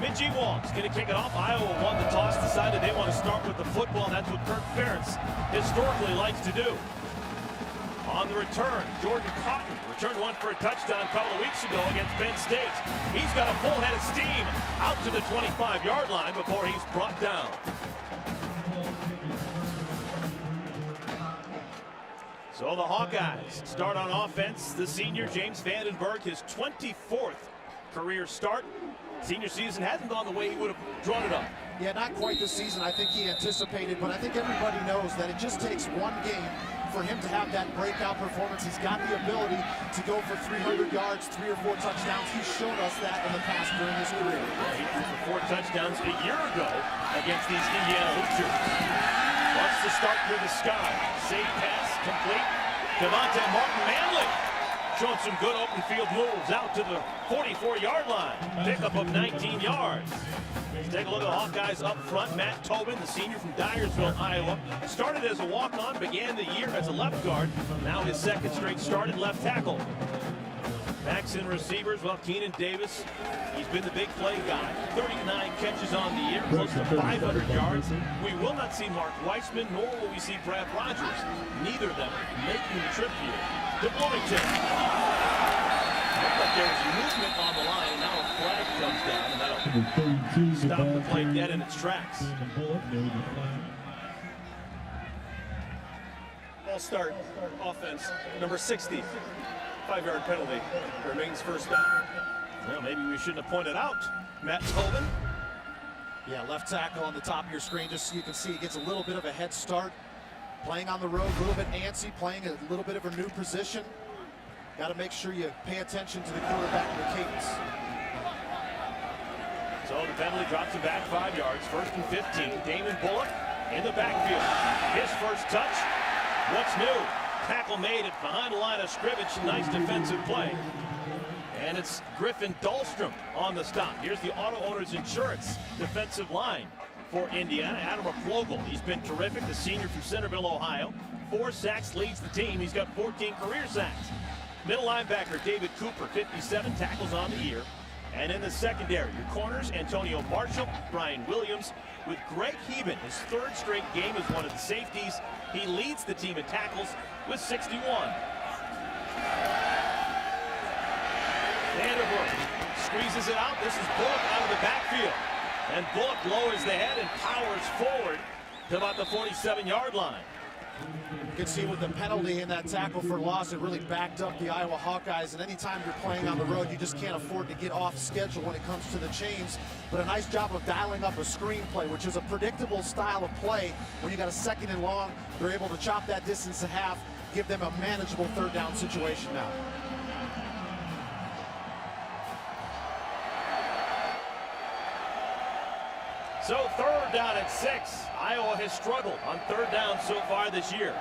Minji Wong's going to kick it off. Iowa won the toss, decided they want to start with the football, and that's what Kirk Ferentz historically likes to do. On the return, Jordan Cotton returned one for a touchdown a couple of weeks ago against Penn State. He's got a full head of steam out to the 25-yard line before he's brought down. So the Hawkeyes start on offense. The senior, James Vandenberg, his 24th career start. Senior season hasn't gone the way he would have drawn it up. Yeah, not quite this season. I think he anticipated, but I think everybody knows that it just takes one game for him to have that breakout performance. He's got the ability to go for 300 yards, 3 or 4 touchdowns. He's shown us that in the past during his career. He threw for 4 touchdowns a year ago against these Indiana Hoosiers. Wants to start through the sky. Safe pass, complete. Devontae Martin Manley showing some good open field moves out to the 44-yard line. Pickup of 19 yards. Let's take a look at the Hawkeyes up front. Matt Tobin, the senior from Dyersville, Iowa, started as a walk-on, began the year as a left guard. Now his second straight start at left tackle. Backs and receivers, well, Keenan Davis, he's been the big play guy. 39 catches on the year, close to 500 yards. We will not see Mark Weissman, nor will we see Brad Rogers. Neither of them making the trip here to Bloomington. Looked like there was movement on the line, and now a flag comes down, and that'll stop the play dead in its tracks. Ball start, offense, number 60. 5-yard penalty. Remains first down. Well, maybe we shouldn't have pointed out Matt Tobin. Yeah, left tackle on the top of your screen, just so you can see he gets a little bit of a head start. Playing on the road, a little bit antsy, playing a little bit of a new position. Got to make sure you pay attention to the quarterback and the cadence. So the penalty drops him back 5 yards. First and 15. Damon Bullock in the backfield. His first touch. What's new? Tackle made it behind the line of scrimmage. Nice defensive play. And it's Griffin Dahlstrom on the stop. Here's the Auto Owners Insurance defensive line for Indiana. Adam Oplogle, he's been terrific. The senior from Centerville, Ohio. 4 sacks, leads the team. He's got 14 career sacks. Middle linebacker David Cooper, 57 tackles on the year. And in the secondary, your corners, Antonio Marshall, Brian Williams, with Greg Heben, his 3rd straight game as one of the safeties. He leads the team in tackles with 61. Vanderbilt squeezes it out. This is Bullock out of the backfield. And Bullock lowers the head and powers forward to about the 47-yard line. You can see with the penalty in that tackle for loss, it really backed up the Iowa Hawkeyes. And anytime you're playing on the road, you just can't afford to get off schedule when it comes to the chains. But a nice job of dialing up a screen play, which is a predictable style of play. When you got a 2nd and long, they're able to chop that distance to half, give them a manageable 3rd down situation now. So 3rd down at 6. Iowa has struggled on 3rd down so far this year.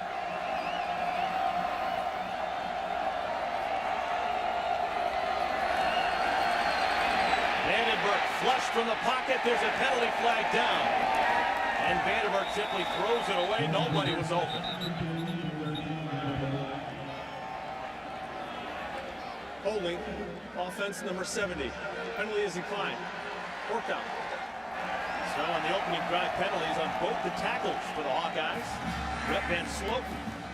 Vandenberg flushed from the pocket. There's a penalty flag down. And Vandenberg simply throws it away. Nobody was open. Holding, offense number 70. Penalty is inclined. Worked out. So on the opening drive, penalties on both the tackles for the Hawkeyes. Rep Van Slope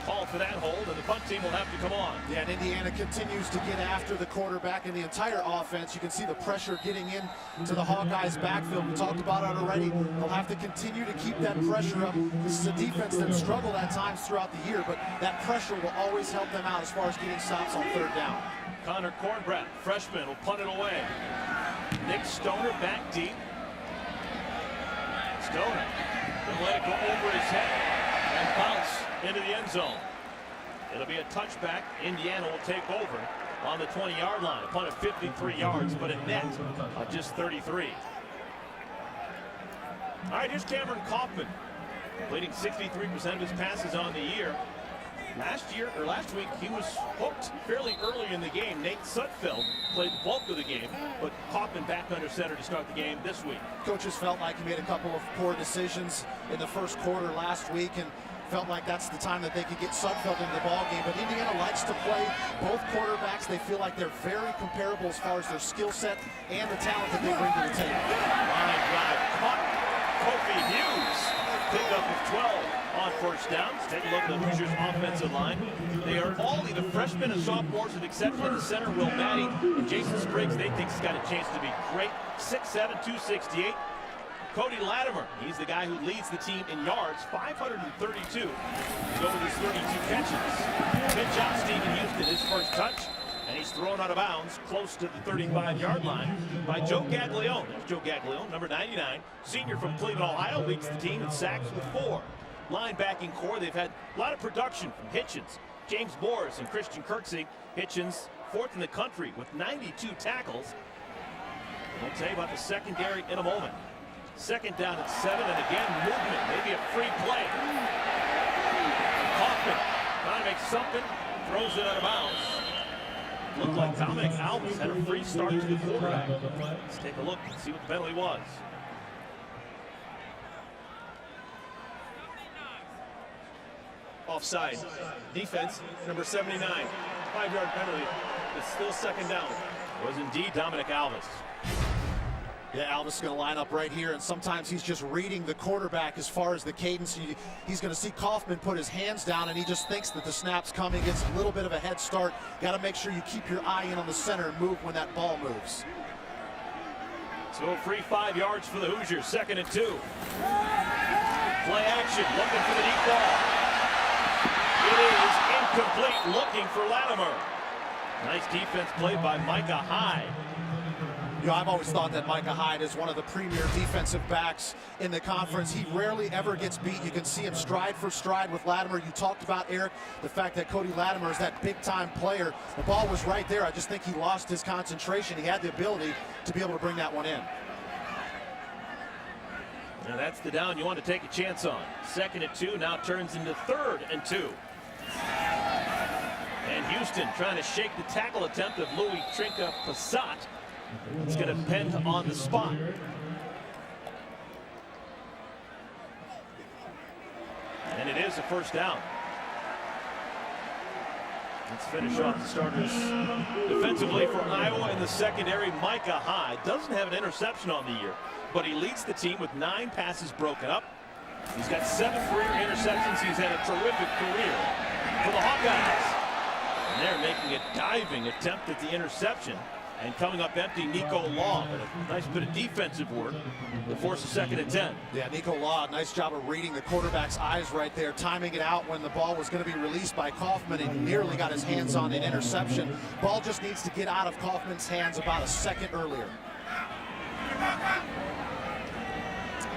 called for that hold, and the punt team will have to come on. Yeah, and Indiana continues to get after the quarterback and the entire offense. You can see the pressure getting in to the Hawkeyes backfield. We talked about it already. They'll have to continue to keep that pressure up. This is a defense that struggled at times throughout the year, but that pressure will always help them out as far as getting stops on 3rd down. Connor Cornbread, freshman, will punt it away. Nick Stoner back deep. Stoner will let it go over his head and bounce into the end zone. It'll be a touchback. Indiana will take over on the 20-yard line. A punt of 53 yards, but a net of just 33. All right, here's Cameron Kaufman, completing 63% of his passes on the year. Last week, he was hooked fairly early in the game. Nate Sutfeld played the bulk of the game, but Kaufman back under center to start the game this week. Coaches felt like he made a couple of poor decisions in the 1st quarter last week, and felt like that's the time that they could get Sudfeld into the ball game. But Indiana likes to play both quarterbacks. They feel like they're very comparable as far as their skill set and the talent that they bring to the table. Line drive caught. Kofi Hughes pick up of 12 on first downs. Take a look at the Hoosiers offensive line. They are all either freshmen and sophomores, with the exception of the center, Will Maddie, and Jason Spriggs. They think he's got a chance to be great. 6'7", 268. Cody Latimer, he's the guy who leads the team in yards, 532. He's over his 32 catches. Good job, Stephen Houston, his first touch. And he's thrown out of bounds close to the 35-yard line by Joe Gaglione. That's Joe Gaglione, number 99, senior from Cleveland, Ohio, leads the team in sacks with 4. Linebacking core, they've had a lot of production from Hitchens, James Morris, and Christian Kirksey. Hitchens, 4th in the country with 92 tackles. We'll tell you about the secondary in a moment. Second down at 7, and again, movement, maybe a free play. Kaufman trying to make something, throws it out of bounds. Looked like Dominic Alves had a free start to the quarterback. Let's take a look and see what the penalty was. Offside. Defense, number 79. 5-yard penalty. It's still second down. It was indeed Dominic Alves. Yeah, Alves is going to line up right here, and sometimes he's just reading the quarterback as far as the cadence. He's going to see Kaufman put his hands down, and he just thinks that the snap's coming, gets a little bit of a head start. Got to make sure you keep your eye in on the center and move when that ball moves. So free 5 yards for the Hoosiers, 2nd and 2. Play action, looking for the deep ball. It is incomplete, looking for Latimer. Nice defense played by Micah Hyde. You know, I've always thought that Micah Hyde is one of the premier defensive backs in the conference. He rarely ever gets beat. You can see him stride for stride with Latimer. You talked about, Eric, the fact that Cody Latimer is that big-time player. The ball was right there. I just think he lost his concentration. He had the ability to be able to bring that one in. Now that's the down you want to take a chance on. 2nd and 2 now turns into 3rd and 2. And Houston trying to shake the tackle attempt of Louis Trinca-Passat. It's going to depend on the spot. And it is a first down. Let's finish off the starters defensively for Iowa in the secondary. Micah Hyde doesn't have an interception on the year, but he leads the team with 9 passes broken up. He's got 7 career interceptions. He's had a terrific career for the Hawkeyes. And they're making a diving attempt at the interception. And coming up empty, Nico Law. But a nice bit of defensive work to force a 2nd and 10. Yeah, Nico Law, nice job of reading the quarterback's eyes right there, timing it out when the ball was going to be released by Kaufman, and he nearly got his hands on an interception. Ball just needs to get out of Kaufman's hands about a second earlier.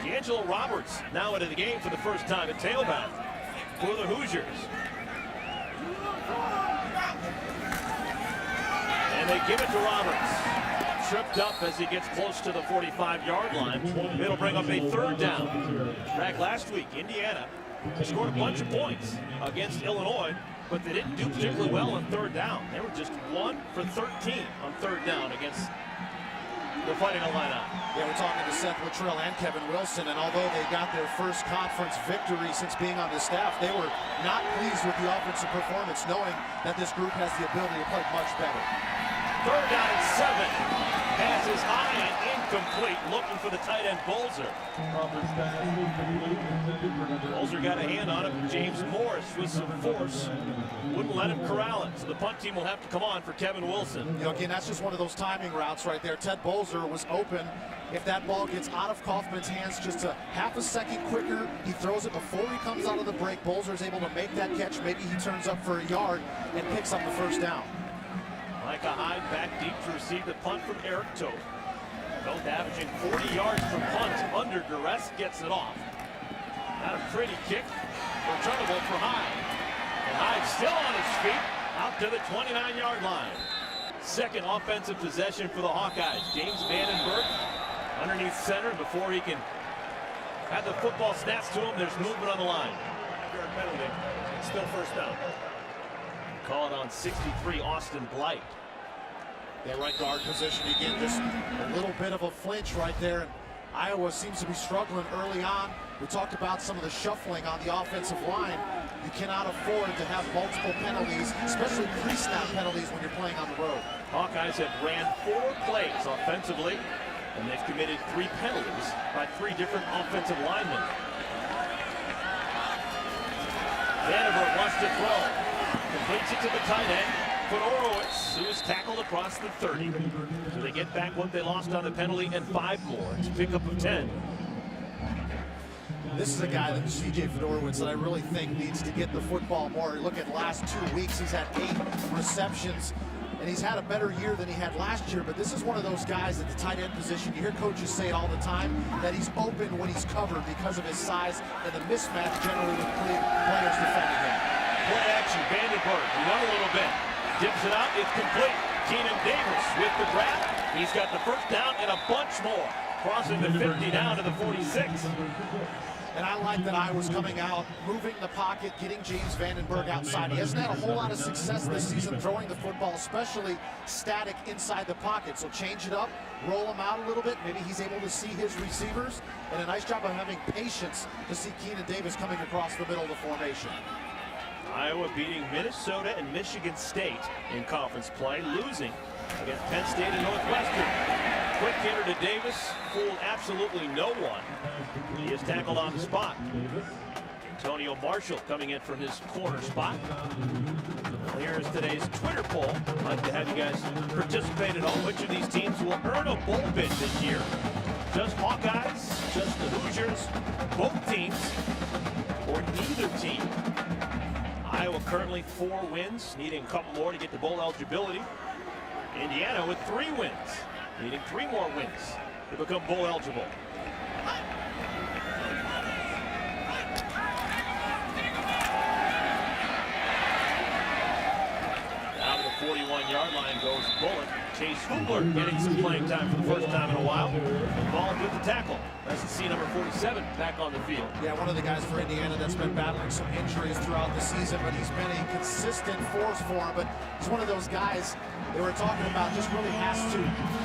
D'Angelo Roberts now into the game for the first time at tailback for the Hoosiers. And they give it to Roberts. Tripped up as he gets close to the 45-yard line. It'll bring up a 3rd down. Back last week, Indiana scored a bunch of points against Illinois, but they didn't do particularly well on 3rd down. They were just 1 for 13 on 3rd down against the Fighting Illini. Yeah, we're talking to Seth Luttrell and Kevin Wilson, and although they got their first conference victory since being on the staff, they were not pleased with the offensive performance, knowing that this group has the ability to play much better. 3rd down and 7. Pass is high and incomplete. Looking for the tight end, Bolzer. Bolzer got a hand on it. James Morris with some force wouldn't let him corral it. So the punt team will have to come on for Kevin Wilson. You know, again, that's just one of those timing routes right there. Ted Bolzer was open. If that ball gets out of Kaufman's hands just a half a second quicker, he throws it before he comes out of the break. Bolzer's able to make that catch. Maybe he turns up for a yard and picks up the first down. Micah Hyde back deep to receive the punt from Eric Toth. Both averaging 40 yards per punt under duress, gets it off. Not a pretty kick. Returnable for Hyde. And Hyde still on his feet, out to the 29-yard line. 2nd offensive possession for the Hawkeyes. James Vandenberg underneath center. Before he can have the football snaps to him, there's movement on the line. 5-yard penalty. Still first down. Call it on 63, Austin Blight. That right guard position again, just a little bit of a flinch right there. And Iowa seems to be struggling early on. We talked about some of the shuffling on the offensive line. You cannot afford to have multiple penalties, especially pre-snap penalties when you're playing on the road. Hawkeyes have ran 4 plays offensively, and they've committed 3 penalties by 3 different offensive linemen. Vandenberg wants to throw. Completes it to the tight end. Fedorowicz, who is tackled across the 30. So they get back what they lost on the penalty and 5 more. It's a pickup of 10. This is a guy, that C.J. Fedorowicz, that I really think needs to get the football more. Look at last 2 weeks, he's had 8 receptions, and he's had a better year than he had last year, but this is one of those guys at the tight end position. You hear coaches say it all the time, that he's open when he's covered because of his size and the mismatch generally with players defending him. Play action, Vandenberg, he run a little bit. Dips it out, it's complete. Keenan Davis with the grab. He's got the first down and a bunch more. Crossing the 50 down to the 46. And I like that I was coming out, moving the pocket, getting James Vandenberg outside. He hasn't had a whole lot of success this season throwing the football, especially static inside the pocket. So change it up, roll him out a little bit. Maybe he's able to see his receivers. And a nice job of having patience to see Keenan Davis coming across the middle of the formation. Iowa beating Minnesota and Michigan State in conference play, losing against Penn State and Northwestern. Quick hitter to Davis, fooled absolutely no one. He is tackled on the spot. Antonio Marshall coming in from his corner spot. Well, here's today's Twitter poll. I'd like to have you guys participate in on which of these teams will earn a bowl bid this year. Just Hawkeyes, just the Hoosiers, both teams, or neither team. Iowa currently 4 wins, needing a couple more to get to bowl eligibility. Indiana with 3 wins, needing 3 more wins to become bowl eligible. Down to the 41-yard line goes Bullock. Chase Hubler getting some playing time for the first time in a while. Involved with the tackle. That's the C number 47 back on the field. Yeah, one of the guys for Indiana that's been battling some injuries throughout the season, but he's been a consistent force for him. But he's one of those guys they were talking about just really has to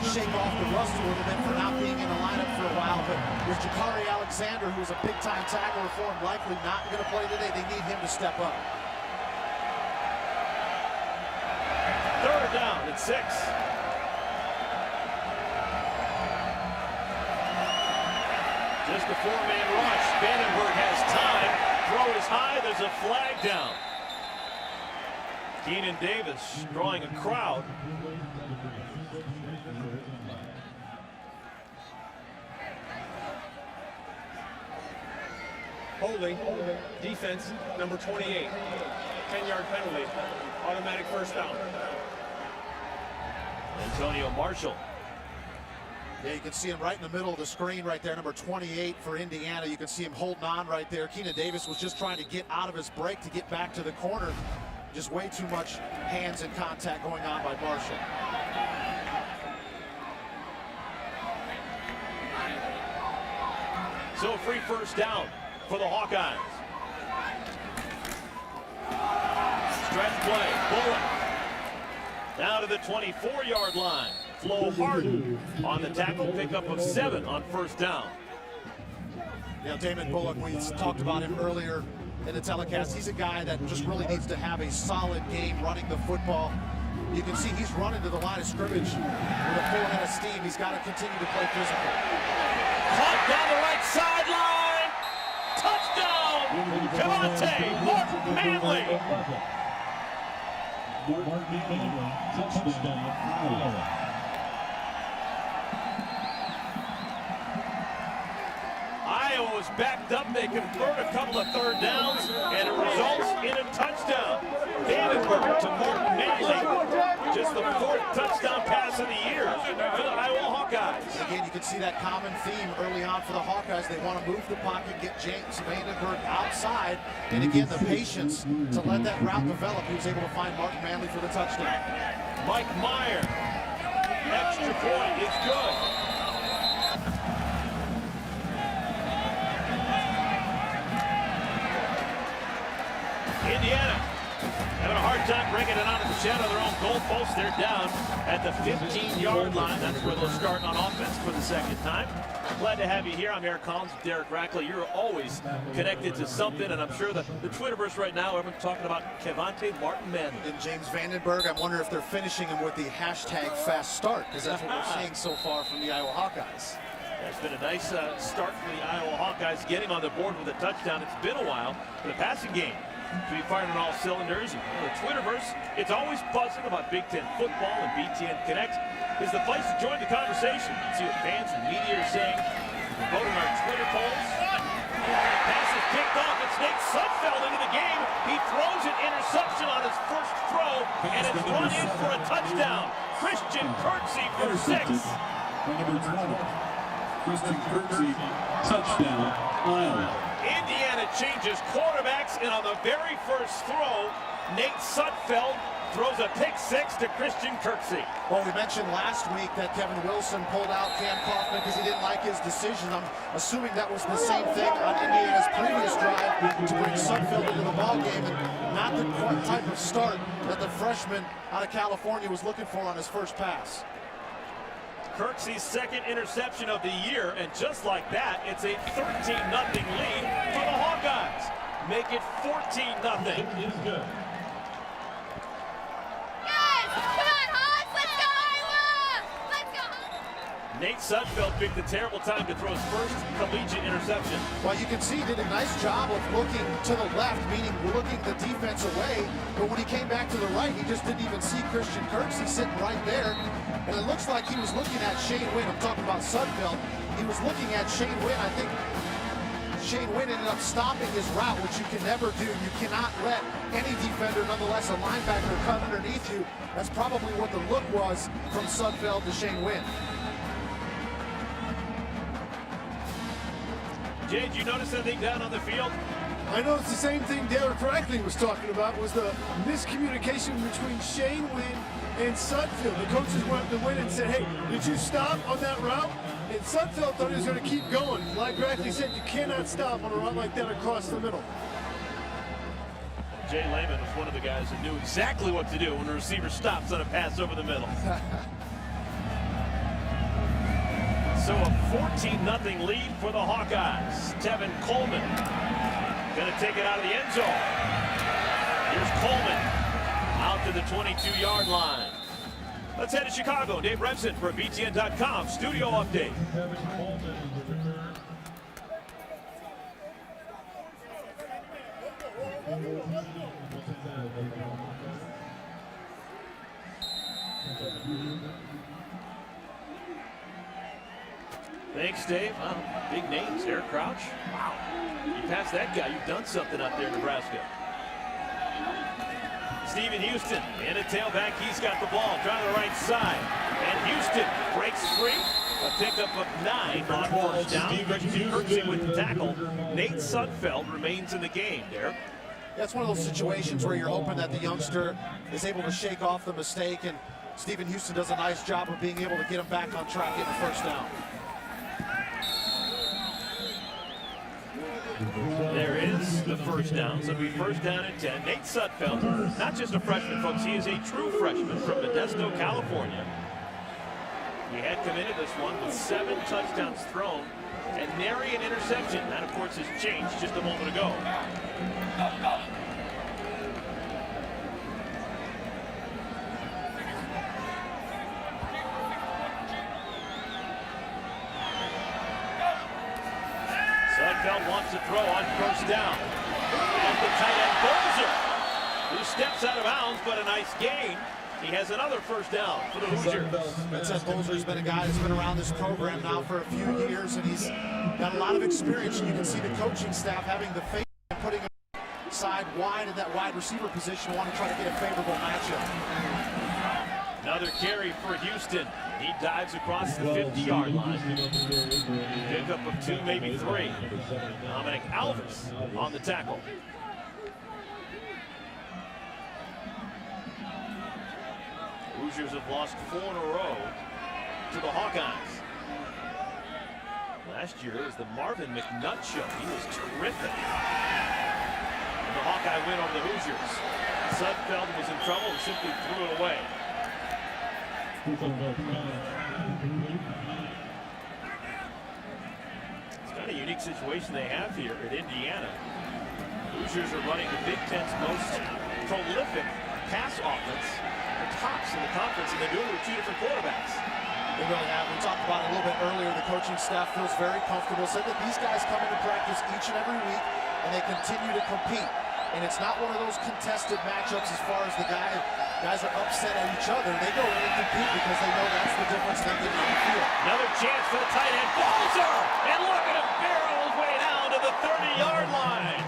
shake off the rust a little bit for not being in the lineup for a while. But with Jakari Alexander, who's a big-time tackler for him, likely not going to play today, they need him to step up. 3rd down at 6. Just a 4-man rush. Vandenberg has time. Throw is high. There's a flag down. Keenan Davis drawing a crowd. Holding, defense, number 28. 10-yard penalty, automatic first down. Antonio Marshall. Yeah, you can see him right in the middle of the screen right there, number 28 for Indiana. You can see him holding on right there. Keenan Davis was just trying to get out of his break to get back to the corner. Just way too much hands and contact going on by Marshall. So a free first down for the Hawkeyes. Stretch play, Bullock. Down to the 24-yard line. Flo Harden on the tackle, pickup of 7 on first down. Yeah, Damon Bullock, we talked about him earlier in the telecast. He's a guy that just really needs to have a solid game running the football. You can see he's running to the line of scrimmage with a full head of steam. He's got to continue to play physical. Caught down the right sideline. Touchdown! Javante Martin Manley. Martin Manley, touchdown, Iowa. Iowa was backed up. They convert a couple of 3rd downs, and it results in a touchdown. Vandenberg to Martin Manley. Just the 4th touchdown pass of the year for the Iowa Hawkeyes. Again, you can see that common theme early on for the Hawkeyes. They want to move the pocket, get James Vandenberg outside, and again, the patience to let that route develop. He was able to find Martin Manley for the touchdown. Mike Meyer. Extra point is good. Indiana having a hard time bringing it onto the shed on their own goalpost. They're down at the 15-yard line. That's where they'll start on offense for the second time. Glad to have you here. I'm Eric Collins, Derek Rackley. You're always connected to something, and I'm sure the Twitterverse right now, everyone's talking about Kevonte Martin Manley. And James Vandenberg, I wonder if they're finishing him with the hashtag fast start, because that's what we're seeing so far from the Iowa Hawkeyes. It's been a nice start for the Iowa Hawkeyes, getting on the board with a touchdown. It's been a while for the passing game to be firing on all cylinders. The Twitterverse, it's always buzzing about Big Ten football, and BTN Connect is the place to join the conversation. See what fans and media are saying. Vote in our Twitter polls. Pass is picked off. It's Nate Sudfeld into the game. He throws an interception on his first throw, and it's run in for a touchdown. Christian Kirksey for 6. Number 20, Christian Kirksey, touchdown, Iowa. Indiana changes quarterbacks, and on the very first throw, Nate Sudfeld throws a pick 6 to Christian Kirksey. Well, we mentioned last week that Kevin Wilson pulled out Cam Kaufman because he didn't like his decision. I'm assuming that was the same thing on Indiana's previous drive to bring Sudfeld into the ballgame, and not the type of start that the freshman out of California was looking for on his first pass. Kirksey's second interception of the year, and just like that, it's a 13-0 lead for the Hawkeyes. Make it 14-0. Is good. Nate Sudfeld picked a terrible time to throw his first collegiate interception. Well, you can see he did a nice job of looking to the left, meaning looking the defense away, but when he came back to the right, he just didn't even see Christian Kirksey sitting right there, and it looks like he was looking at Shane Wynn. I'm talking about Sudfeld. He was looking at Shane Wynn. I think Shane Wynn ended up stopping his route, which you can never do. You cannot let any defender, nonetheless a linebacker, cut underneath you. That's probably what the look was from Sudfeld to Shane Wynn. Jay, did you notice anything down on the field? I noticed the same thing Derek Rackley was talking about, was the miscommunication between Shane Wynn and Sudfeld. The coaches went up to Wynn and said, hey, did you stop on that route? And Sudfeld thought he was going to keep going. Like Rackley said, you cannot stop on a route like that across the middle. Jay Lehman was one of the guys who knew exactly what to do when the receiver stops on a pass over the middle. So a 14-0 lead for the Hawkeyes. Tevin Coleman going to take it out of the end zone. Here's Coleman out to the 22-yard line. Let's head to Chicago. Dave Remsen for BTN.com studio update. Thanks, Dave. Wow, big names. Eric Crouch. Wow. You passed that guy, you've done something out there in Nebraska. Stephen Houston in a tailback. He's got the ball. Trying the right side. And Houston breaks free. A pickup of 9 on first down. Christian Kirksey with the tackle. Nate Sudfeld remains in the game there. That's one of those situations where you're hoping that the youngster is able to shake off the mistake, and Stephen Houston does a nice job of being able to get him back on track, getting the first down. There is the first down. So it'll be first down and 10. Nate Sudfeld, not just a freshman, folks. He is a true freshman from Modesto, California. He had committed this one with 7 touchdowns thrown and nary an interception. That, of course, has changed just a moment ago. Sudfeld wants to throw on first down. And the tight end Bolzer, who steps out of bounds, but a nice gain. He has another first down for the Hoosiers. Vincent Bolzer's been a guy that's been around this program now for a few years, and he's got a lot of experience. And you can see the coaching staff having the faith and putting him side wide in that wide receiver position, want to try to get a favorable matchup. Another carry for Houston. He dives across the 50-yard line. Pickup of 2, maybe 3. Dominic Alves on the tackle. Hoosiers have lost 4 in a row to the Hawkeyes. Last year it was the Marvin McNutt show. He was terrific. And the Hawkeye win over the Hoosiers. Sudfeld was in trouble and simply threw it away. It's kind of a unique situation they have here at Indiana. Hoosiers are running the Big Ten's most prolific pass offense. The tops in the conference, and they're doing it with two different quarterbacks. They really have. We talked about it a little bit earlier. The coaching staff feels very comfortable. Said that these guys come into practice each and every week, and they continue to compete. And it's not one of those contested matchups as far as the guys are upset at each other. They go in and compete because they know that's the difference they get on the field. Another chance for the tight end, Balzer! And look at him barrel his way down to the 30-yard line.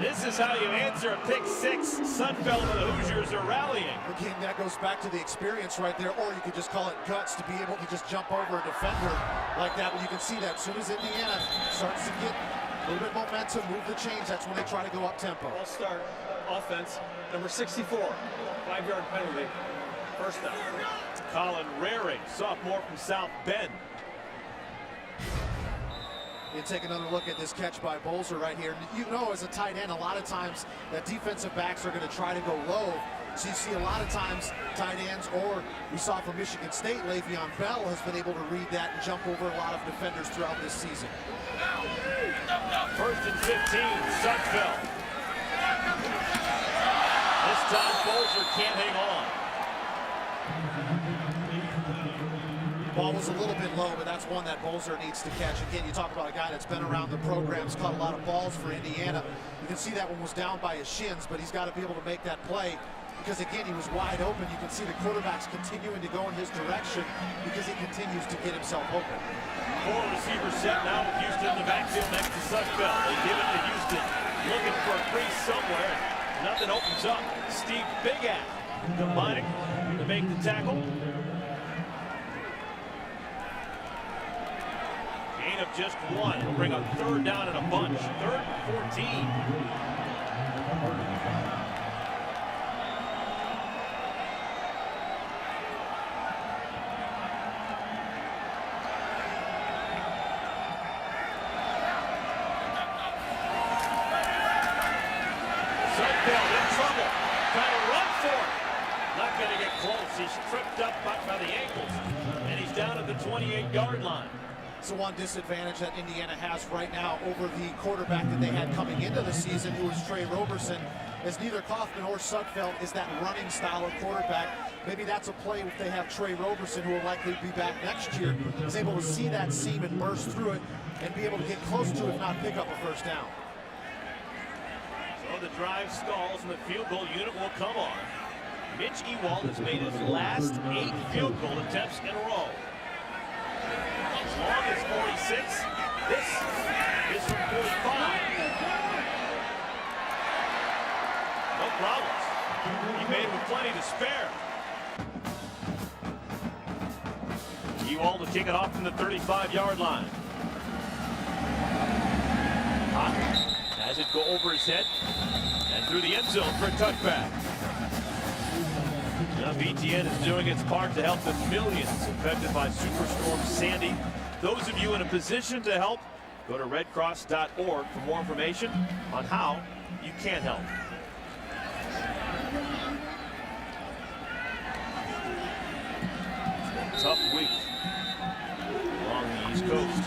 This is how you answer a pick six. Sudfeld and the Hoosiers are rallying. Again, that goes back to the experience right there, or you could just call it guts to be able to just jump over a defender like that. But you can see that as soon as Indiana starts to get a little bit of momentum, move the chains, that's when they try to go up tempo. All start offense, number 64, 5-yard penalty, first down. Colin Raring, sophomore from South Bend. You take another look at this catch by Balzer right here. You know, as a tight end, a lot of times that defensive backs are going to try to go low. So you see a lot of times tight ends, or we saw from Michigan State, Le'Veon Bell has been able to read that and jump over a lot of defenders throughout this season. First and 15, Sudfeld. This time Balzer can't hang on. Ball was a little bit low, but that's one that Balzer needs to catch. Again, you talk about a guy that's been around the programs, caught a lot of balls for Indiana. You can see that one was down by his shins, but he's got to be able to make that play because, again, he was wide open. You can see the quarterback's continuing to go in his direction because he continues to get himself open. Four receivers set now with Houston in the backfield next to Sudfeld. They give it to Houston, looking for a crease somewhere. Nothing opens up. Steve Bigat combining to make the tackle. Gain of just one. It'll bring up third down in a bunch. Third and 14. Sudfeld in trouble. Trying to run for it. Not going to get close. He's tripped up by the ankles. And he's down at the 28-yard line. It's the one disadvantage that Indiana has right now over the quarterback that they had coming into the season, who was Trey Roberson, as neither Kaufman or Sudfeld is that running style of quarterback. Maybe that's a play if they have Trey Roberson, who will likely be back next year, is able to see that seam and burst through it and be able to get close to it, if not pick up a first down. So the drive stalls and the field goal unit will come on. Mitch Ewald has made his last 8 field goal attempts in a row. As long as 46, this is from 45. No problems. He made with plenty to spare. Ewald to kick it off from the 35-yard line. Has it go over his head and through the end zone for a touchback. Now BTN is doing its part to help the millions affected by Superstorm Sandy. Those of you in a position to help, go to redcross.org for more information on how you can help. Tough week along the East Coast.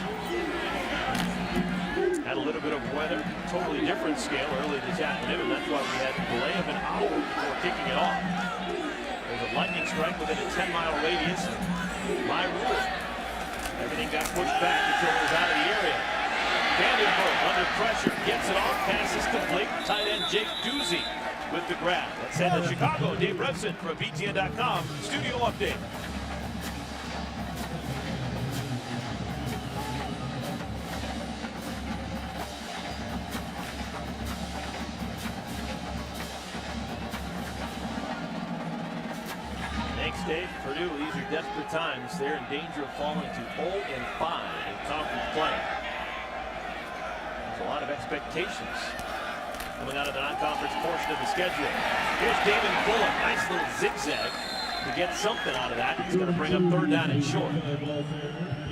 Had a little bit of weather, totally different scale early this afternoon. That's why we had a delay of an hour before kicking it off. There's a lightning strike within a 10-mile radius. My rule. Everything got pushed back until it was out of the area. Vandenberg under pressure, gets it off, passes complete. Tight end Jake Doozy with the grab. Let's head to Chicago. Dave Revson from BTN.com. Studio update. Dave, Purdue, these are desperate times. They're in danger of falling to 0-5 in conference play. There's a lot of expectations coming out of the non-conference portion of the schedule. Here's David Bullock, nice little zigzag. to get something out of that. He's going to bring up 3rd down and short.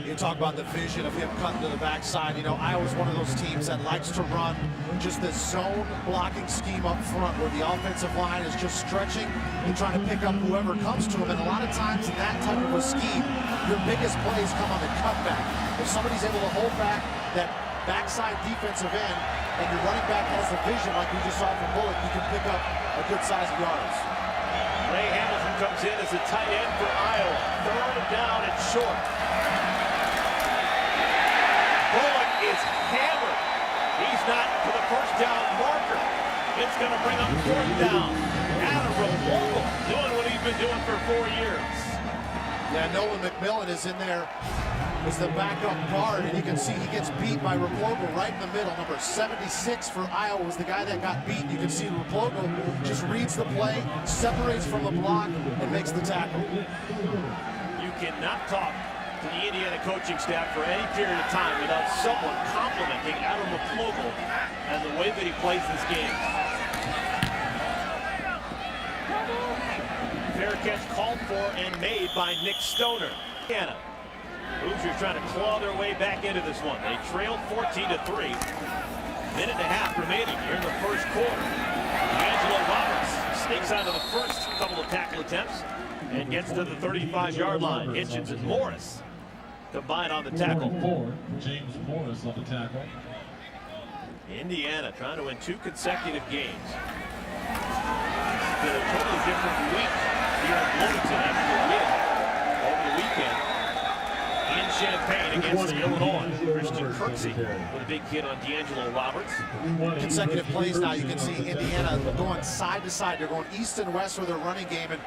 You talk about the vision of him cutting to the backside. You know, Iowa's one of those teams that likes to run just this zone blocking scheme up front where the offensive line is just stretching and trying to pick up whoever comes to him. And a lot of times in that type of a scheme, your biggest plays come on the cutback. If somebody's able to hold back that backside defensive end and your running back has the vision like we just saw from Bullock, you can pick up a good size of yards. Ray Hamilton comes in as a tight end for Iowa. 3rd down and short. Bullock is hammered. He's not to the 1st down marker. It's going to bring up 4th down. Adam Raplogo doing what he's been doing for 4 years. Yeah, Nolan McMillan is in there as the backup guard, and you can see he gets beat by Raplogo right in the middle. Number 76 for Iowa was the guy that got beat. You can see Raplogo just reads the play, separates from the block, and makes the tackle. You cannot talk to the Indiana coaching staff for any period of time without someone complimenting Adam Raplogo and the way that he plays this game. Fair catch called for and made by Nick Stoner. Indiana. Hoosiers trying to claw their way back into this one. They trail 14-3. Minute and a half remaining here in the 1st quarter. D'Angelo Roberts sneaks out of the first couple of tackle attempts and gets to the 35-yard line. Hitchens and Morris combine on the tackle. James Morris on the tackle. Indiana trying to win 2 consecutive games. It's been a totally different week here in Bloomington after the win over the weekend in Champaign against Illinois. Christian Kirksey with a big hit on D'Angelo Roberts. Consecutive plays now. You can see Indiana going side to side. They're going east and west with their running game. And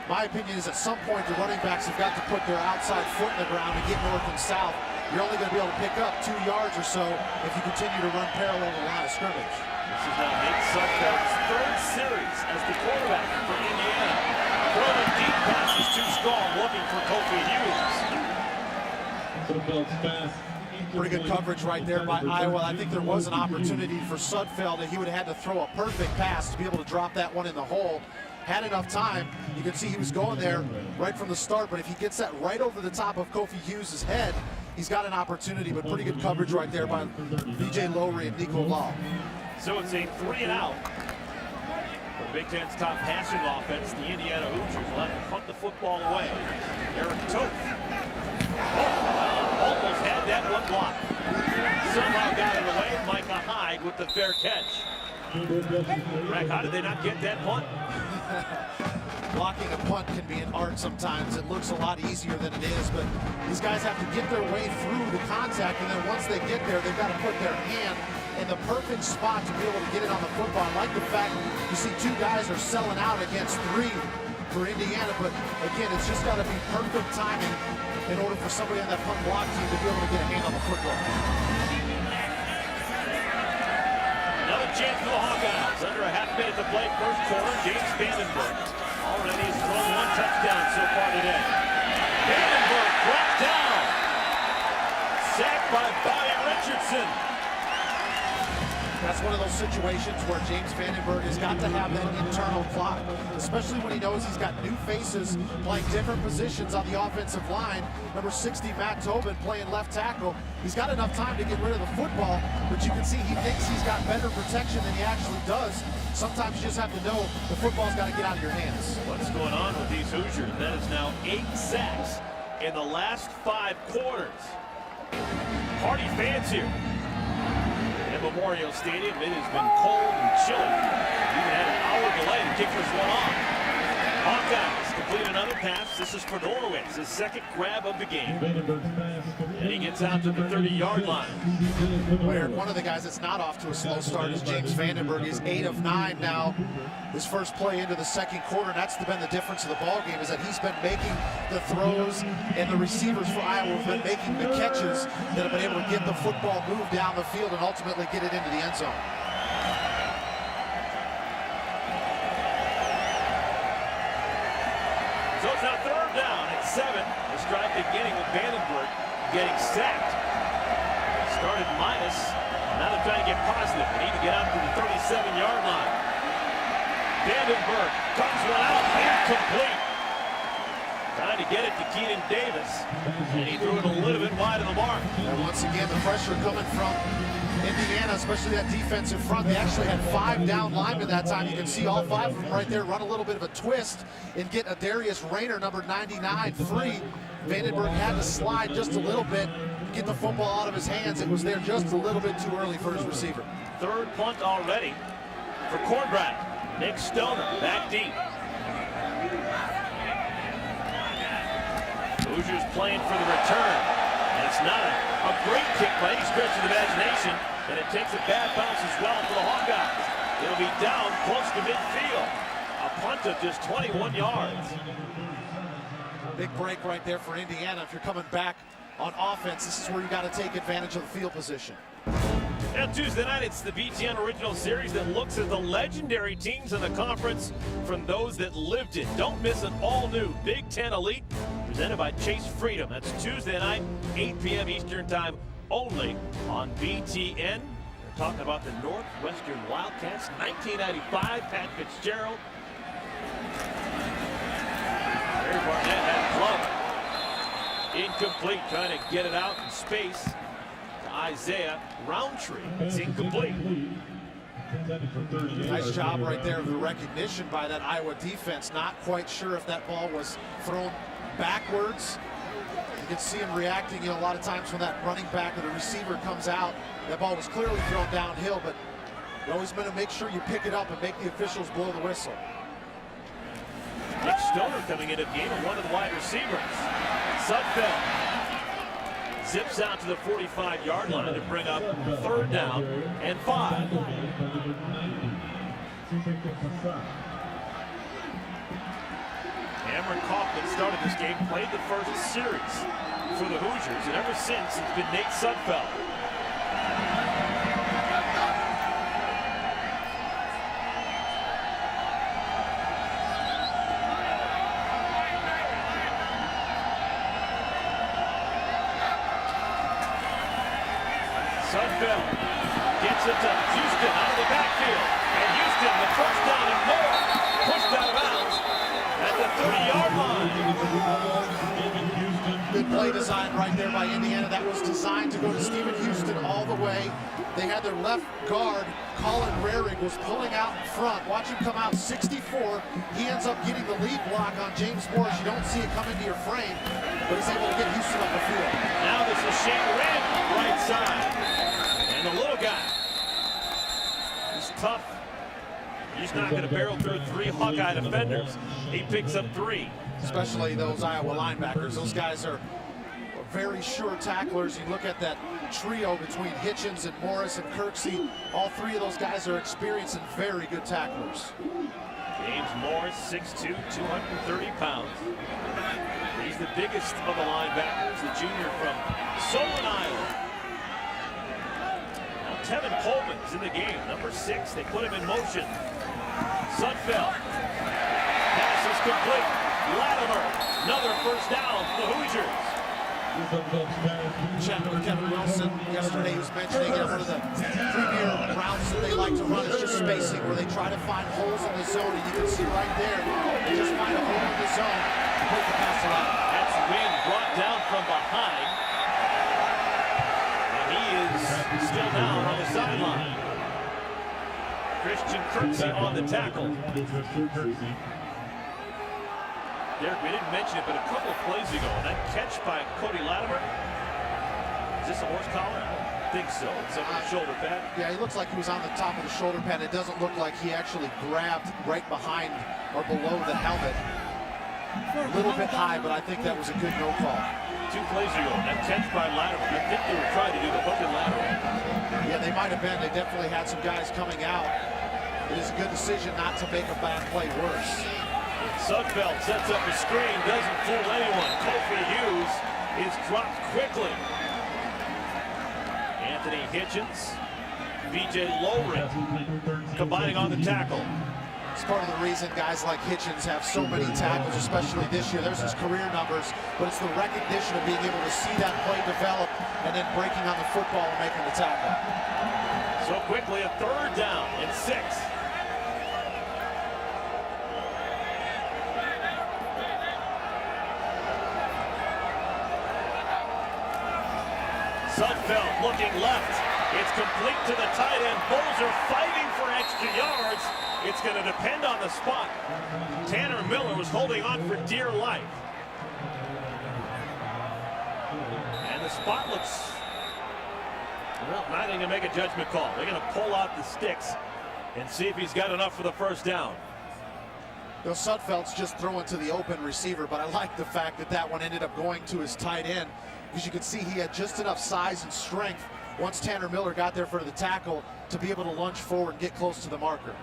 my opinion is at some point the running backs have got to put their outside foot in the ground and get north and south. You're only going to be able to pick up 2 yards or so if you continue to run parallel to the line of scrimmage. This is now Nate Sudfeld's 3rd series as the quarterback for Indiana. Throwing deep passes to Strong, looking for Kofi Hughes. Pretty good coverage right there by Iowa. I think there was an opportunity for Sudfeld that he would have had to throw a perfect pass to be able to drop that one in the hole. Had enough time. You can see he was going there right from the start, but if he gets that right over the top of Kofi Hughes' head, he's got an opportunity, but pretty good coverage right there by B.J. Lowry and Nico Law. So it's a 3-and-out. For the Big Ten's top passing offense, the Indiana Hoosiers will have to punt the football away. Eric Toth. Almost had that one blocked. Somehow got it away. Micah Hyde with the fair catch. Greg, how did they not get that punt? Blocking a punt can be an art sometimes. It looks a lot easier than it is, but these guys have to get their way through the contact, and then once they get there, they've got to put their hand in the perfect spot to be able to get it on the football. I like the fact you see 2 guys are selling out against 3 for Indiana, but again, it's just got to be perfect timing in order for somebody on that punt block team to be able to get a hand on the football. Another chance for the Hawkeyes. Under a half minute to play, 1st quarter. James Vandenberg already has thrown 1 touchdown so far today. Vandenberg brought down. Sacked by Bobby Richardson. That's one of those situations where James Vandenberg has got to have that internal clock, especially when he knows he's got new faces playing different positions on the offensive line. Number 60, Matt Tobin, playing left tackle. He's got enough time to get rid of the football, but you can see he thinks he's got better protection than he actually does. Sometimes you just have to know the football's got to get out of your hands. What's going on with these Hoosiers? That is now 8 sacks in the last 5 quarters. Party fans here at Memorial Stadium. It has been cold and chilly. Even had an hour delay to kick this one off. Hawkeyes complete another pass. This is for Norwitz, his 2nd grab of the game. And he gets out to the 30-yard line. Where one of the guys that's not off to a slow start is James Vandenberg. He's 8 of 9 now. His first play into the 2nd quarter, and that's been the difference of the ball game, is that he's been making the throws, and the receivers for Iowa have been making the catches that have been able to get the football moved down the field and ultimately get it into the end zone. So it's now 3rd down at 7. The drive beginning with Vandenberg getting sacked. Started minus. Now they're trying to get positive. They need to get out to the 37-yard line. Vandenberg comes one out, incomplete. Trying to get it to Keenan Davis, and he threw it a little bit wide of the mark. And once again, the pressure coming from Indiana, especially that defensive front. They actually had 5 down linemen that time. You can see all 5 of them right there run a little bit of a twist and get Adarius Rayner, number 99, free. Vandenberg had to slide just a little bit, get the football out of his hands. It was there just a little bit too early for his receiver. Third punt already for Cornbread. Nick Stoner back deep. Hoosiers playing for the return. And it's not a great kick by any stretch of the imagination. And it takes a bad bounce as well for the Hawkeyes. It'll be down close to midfield. A punt of just 21 yards. Big break right there for Indiana. If you're coming back on offense, this is where you got to take advantage of the field position. Now Tuesday night, it's the BTN Original Series that looks at the legendary teams in the conference from those that lived it. Don't miss an all-new Big Ten Elite presented by Chase Freedom. That's Tuesday night, 8 p.m. Eastern Time, only on BTN. We're talking about the Northwestern Wildcats, 1995, Pat Fitzgerald. Barry Barnett had a glove. Incomplete, trying to get it out in space. Isaiah Roundtree. It's incomplete. Nice job right there of the recognition by that Iowa defense. Not quite sure if that ball was thrown backwards. You can see him reacting, a lot of times when that running back or the receiver comes out, that ball was clearly thrown downhill, but you always want to make sure you pick it up and make the officials blow the whistle. Nick Stoner coming into the game and one of the wide receivers. Sudfeld zips out to the 45-yard line to bring up 3rd down and 5. Cameron Kaufman started this game, played the first series for the Hoosiers, and ever since it's been Nate Sudfeld. Sudfeld gets it to Houston out of the backfield. And Houston, the first down and more, pushed out of bounds at the 30-yard line. Good play design right there by Indiana. That was designed to go to Stephen Houston all the way. They had their left guard, Colin Rarig, was pulling out in front. Watch him come out 64. He ends up getting the lead block on James Morris. You don't see it come into your frame, but he's able to get Houston up the field. Now this is Shane Wren, right side. The little guy is tough. He's not going to barrel through 3 Hawkeye defenders. He picks up 3. Especially those Iowa linebackers. Those guys are very sure tacklers. You look at that trio between Hitchens and Morris and Kirksey. All 3 of those guys are experienced and very good tacklers. James Morris, 6'2", 230 pounds. He's the biggest of the linebackers, the junior from Solon, Iowa. Tevin Coleman is in the game, number 6. They put him in motion. Sudfeld. Pass is complete. Latimer, another first down for the Hoosiers. Chatting with Kevin Wilson yesterday, he was mentioning one of the premier routes that they like to run is just spacing, where they try to find holes in the zone, and you can see right there, they just find a hole in the zone and put the pass around. That's Wynn brought down from behind. Still down on the sideline. Christian Kirksey on the tackle. Derek, we didn't mention it, but a couple of plays ago, that catch by Cody Latimer. Is this a horse collar? I think so. It's on the shoulder pad. Yeah, he looks like he was on the top of the shoulder pad. It doesn't look like he actually grabbed right behind or below the helmet. A little bit high, but I think that was a good no call. 2 plays ago, that catch by Latimer. I think they were trying to do the hook and lateral. Yeah, they might have been. They definitely had some guys coming out. It is a good decision not to make a bad play worse. Sudfeld sets up a screen, doesn't fool anyone. Kofi Hughes is dropped quickly. Anthony Hitchens, B.J. Lowry combining on the tackle. It's part of the reason guys like Hitchens have so many tackles, especially this year. There's his career numbers, but it's the recognition of being able to see that play develop and then breaking on the football and making the tackle. So quickly, a 3rd down and 6. Sudfeld looking left. It's complete to the tight end. Bulls are fighting for extra yards. It's going to depend on the spot. Tanner Miller was holding on for dear life. And the spot looks, well, not going to make a judgment call. They're going to pull out the sticks and see if he's got enough for the first down. You know, Sudfeld's just throwing to the open receiver, but I like the fact that that one ended up going to his tight end, because you can see he had just enough size and strength once Tanner Miller got there for the tackle to be able to lunge forward and get close to the marker.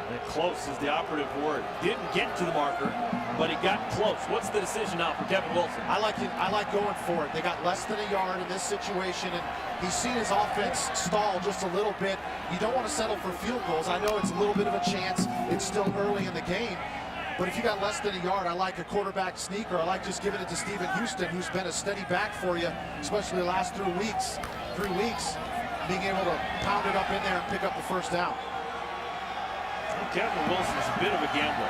And close is the operative word. Didn't get to the marker, but he got close. What's the decision now for Kevin Wilson? I like it. I like going for it. They got less than a yard in this situation, and he's seen his offense stall just a little bit. You don't want to settle for field goals. I know it's a little bit of a chance. It's still early in the game. But if you got less than a yard, I like a quarterback sneaker. I like just giving it to Stephen Houston, who's been a steady back for you, especially the last 3 weeks, being able to pound it up in there and pick up the first down. Kevin Wilson's a bit of a gambler.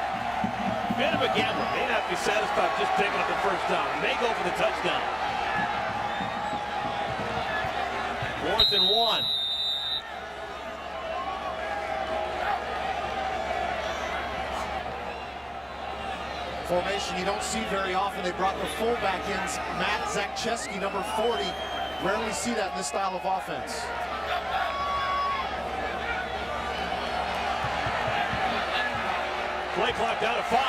Bit of a gambler. May not be satisfied just picking up the first down. May go for the touchdown. 4th and 1. Formation you don't see very often. They brought the fullback in, Matt Zakcheski, number 40. Rarely see that in this style of offense. Play clock down to 5.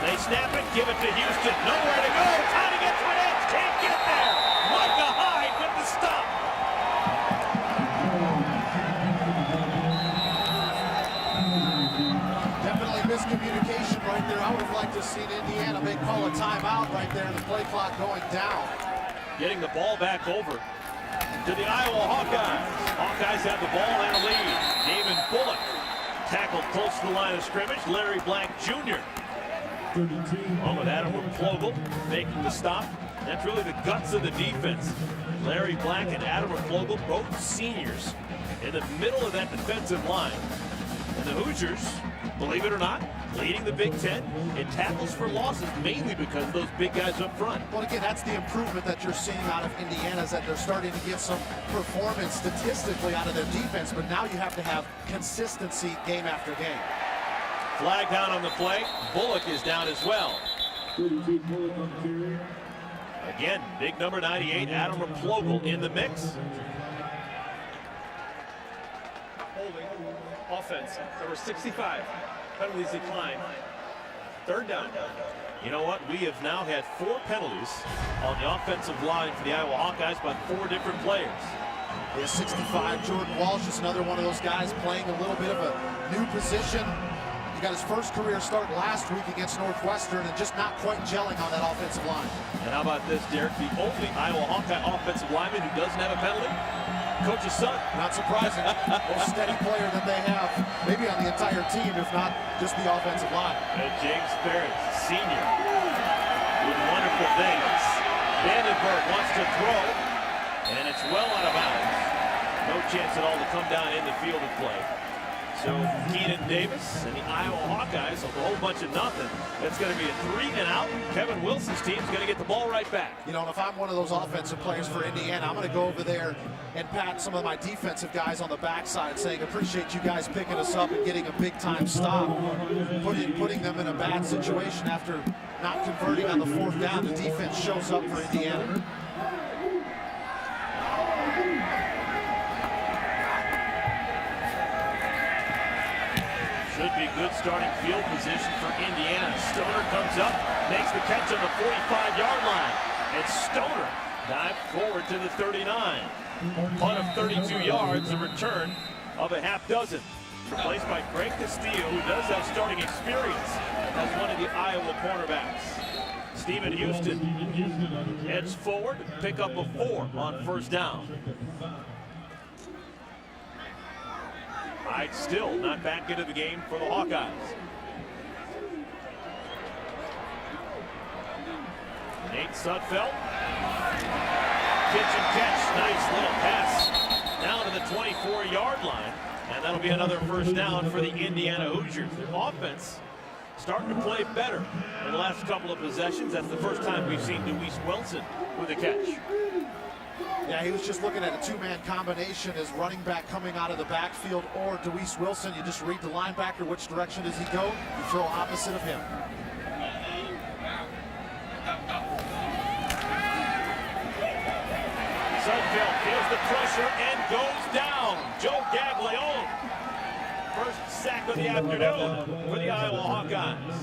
They snap it, give it to Houston. Nowhere to go. Trying to get to an edge. Can't get there. Micah Hyde with the stop. Definitely miscommunication right there. I would have liked to have seen Indiana may call a timeout right there. The play clock going down. Getting the ball back over to the Iowa Hawkeyes. Hawkeyes have the ball and a lead. David Bullock tackled close to the line of scrimmage. Larry Blank Jr. along with Adam Raplogle making the stop. That's really the guts of the defense. Larry Blank and Adam Raplogle, both seniors, in the middle of that defensive line. And the Hoosiers, believe it or not, leading the Big Ten in tackles for losses, mainly because of those big guys up front. Well, again, that's the improvement that you're seeing out of Indiana, is that they're starting to get some performance statistically out of their defense, but now you have to have consistency game after game. Flag down on the play. Bullock is down as well. Again, big number 98, Adam Raplogle in the mix. Holding. Offense. Number 65. Penalties decline. 3rd down. You know what? We have now had 4 penalties on the offensive line for the Iowa Hawkeyes by 4 different players. Yeah, 65, Jordan Walsh is another one of those guys playing a little bit of a new position. He got his first career start last week against Northwestern and just not quite gelling on that offensive line. And how about this, Derek? The only Iowa Hawkeye offensive lineman who doesn't have a penalty? Coach's son. Not surprising. Most steady player that they have, maybe on the entire team, if not just the offensive line. James Ferris, senior, doing wonderful things. Vandenberg wants to throw, and it's well out of bounds. No chance at all to come down in the field of play. So Keenan Davis and the Iowa Hawkeyes with a whole bunch of nothing. That's going to be a 3-and-out. Kevin Wilson's team's going to get the ball right back. You know, and if I'm one of those offensive players for Indiana, I'm going to go over there and pat some of my defensive guys on the backside, saying, appreciate you guys picking us up and getting a big-time stop, putting them in a bad situation after not converting on the 4th down. The defense shows up for Indiana. Should be good starting field position for Indiana. Stoner comes up, makes the catch on the 45-yard line. And Stoner dives forward to the 39. Punt of 32 yards, a return of a half dozen. Replaced by Greg Castillo, who does have starting experience as one of the Iowa cornerbacks. Stephen Houston heads forward to pick up a 4 on 1st down. Hyde still not back into the game for the Hawkeyes. Nate Sudfeld. Pitch and catch. Nice little pass down to the 24-yard line. And that'll be another 1st down for the Indiana Hoosiers. Their offense starting to play better in the last couple of possessions. That's the first time we've seen Deweese Wilson with a catch. Yeah, he was just looking at a two-man combination as running back coming out of the backfield or Deweese Wilson. You just read the linebacker, which direction does he go? You throw opposite of him. Sudfeld feels the pressure and goes down. Joe Gaglione. First sack of the afternoon for the Iowa Hawkeyes.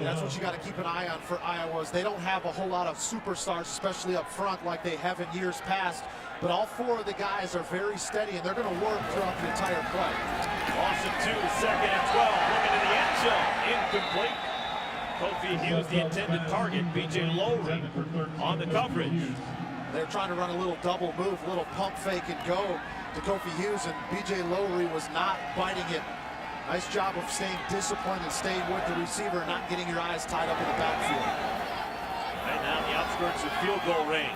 That's what you got to keep an eye on for Iowa. They don't have a whole lot of superstars, especially up front, like they have in years past. But all four of the guys are very steady, and they're going to work throughout the entire play. Loss of 2, 2nd and 12. Looking to the end zone. Incomplete. Kofi Hughes, the intended target. B.J. Lowry on the coverage. They're trying to run a little double move, a little pump fake and go to Kofi Hughes, and B.J. Lowry was not biting it. Nice job of staying disciplined and staying with the receiver and not getting your eyes tied up in the backfield. Right now, the outskirts of field goal range.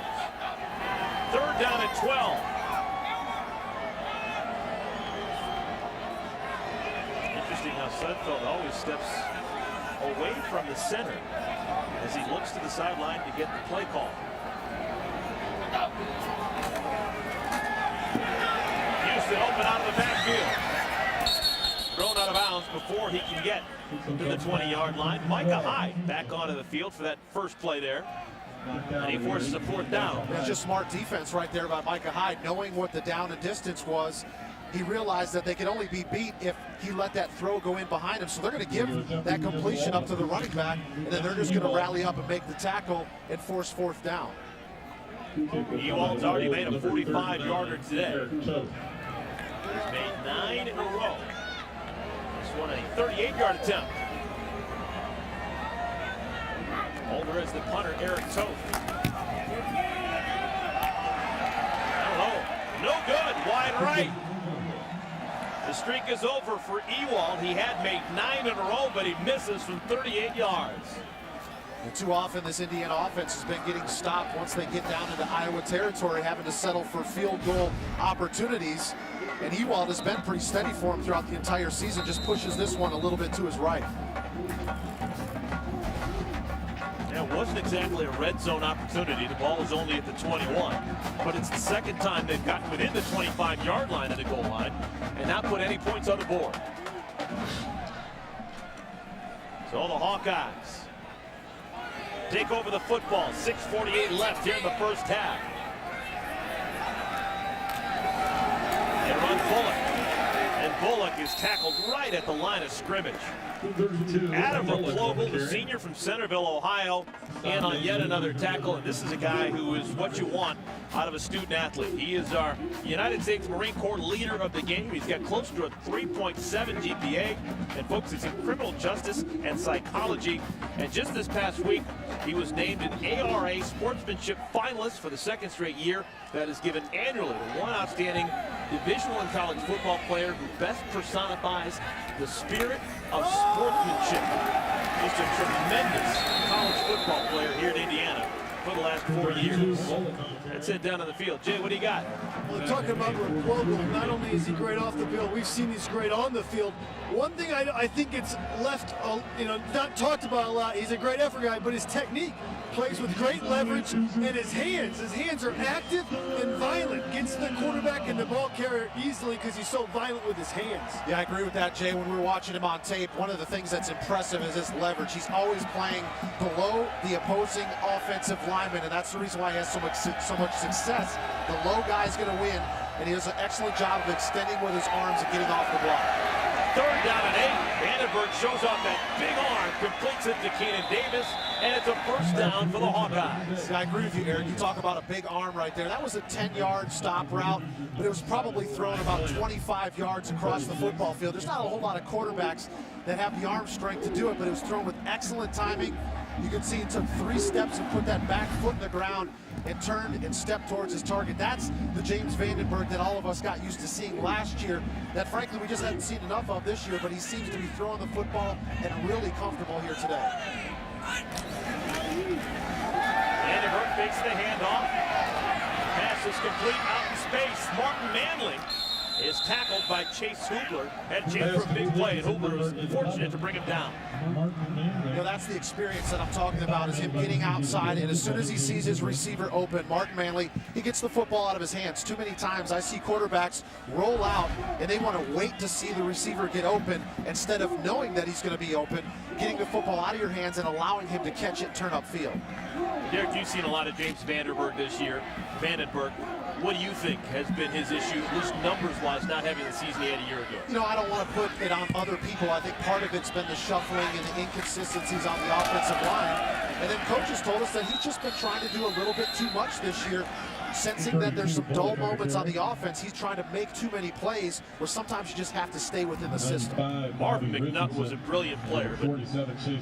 3rd down and 12. Interesting how Sudfeld always steps away from the center as he looks to the sideline to get the play call. Houston open out of the backfield. Thrown out of bounds before he can get to the 20-yard line. Micah Hyde back onto the field for that first play there. And he forces a 4th down. That's just smart defense right there by Micah Hyde. Knowing what the down and distance was, he realized that they could only be beat if he let that throw go in behind him. So they're going to give that completion up to the running back, and then they're just going to rally up and make the tackle and force 4th down. Ewald's already made a 45-yarder today. He's made 9 in a row. This one a 38-yard attempt. Holder is the punter, Eric Toth. I don't know. No good. Wide right. The streak is over for Ewald. He had made 9 in a row, but he misses from 38 yards. And too often this Indiana offense has been getting stopped once they get down into Iowa territory, having to settle for field goal opportunities. And Ewald has been pretty steady for him throughout the entire season, just pushes this one a little bit to his right. Yeah, it wasn't exactly a red zone opportunity. The ball was only at the 21. But it's the second time they've gotten within the 25-yard line of the goal line and not put any points on the board. So the Hawkeyes take over the football. 6:48 left here in the first half. They run Bullock. And Bullock is tackled right at the line of scrimmage. Adam Raplogle, the senior from Centerville, Ohio, in on yet another tackle. And this is a guy who is what you want out of a student athlete. He is our United States Marine Corps leader of the game. He's got close to a 3.7 GPA and focuses in criminal justice and psychology. And just this past week, he was named an ARA sportsmanship finalist for the 2nd straight year. That is given annually to one outstanding Division I college football player who best personifies the spirit of sportsmanship. Just a tremendous college football player here in Indiana for the last 4 years. That's it down on the field. Jay, what do you got? Well, talking about Raplogle, not only is he great off the field, we've seen he's great on the field. One thing I think it's left, not talked about a lot. He's a great effort guy, but his technique plays with great leverage, and his hands are active and violent. Gets to the quarterback and the ball carrier easily because he's so violent with his hands. Yeah, I agree with that, Jay. When we were watching him on tape, one of the things that's impressive is his leverage. He's always playing below the opposing offensive lineman, and that's the reason why he has so much success. The low guy's going to win, and he does an excellent job of extending with his arms and getting off the block. 3rd down and 8. Vandenberg shows off that big arm, completes it to Keenan Davis, and it's a 1st down for the Hawkeyes. Yeah, I agree with you, Eric. You talk about a big arm right there. That was a 10-yard stop route, but it was probably thrown about 25 yards across the football field. There's not a whole lot of quarterbacks that have the arm strength to do it, but it was thrown with excellent timing. You can see he took 3 steps and put that back foot in the ground and turned and stepped towards his target. That's the James Vandenberg that all of us got used to seeing last year, that frankly we just hadn't seen enough of this year, but he seems to be throwing the football and really comfortable here today. Vandenberg fakes the handoff. Pass is complete out in space. Martin Manley is tackled by Chase Hoobler. Had chance for a big play, and Hoobler was fortunate to bring him down. You know, that's the experience that I'm talking about, is him getting outside, and as soon as he sees his receiver open, Martin Manley, he gets the football out of his hands. Too many times I see quarterbacks roll out, and they want to wait to see the receiver get open instead of knowing that he's going to be open, getting the football out of your hands and allowing him to catch it and turn upfield. Derek, you've seen a lot of James Vandenberg this year. Vandenberg, what do you think has been his issue, at least numbers-wise, not having the season he had a year ago? You know, I don't want to put it on other people. I think part of it's been the shuffling and the inconsistencies on the offensive line. And then coaches told us that he's just been trying to do a little bit too much this year, sensing that there's some dull moments on the offense. He's trying to make too many plays where sometimes you just have to stay within the system. Marvin McNutt was a brilliant player, but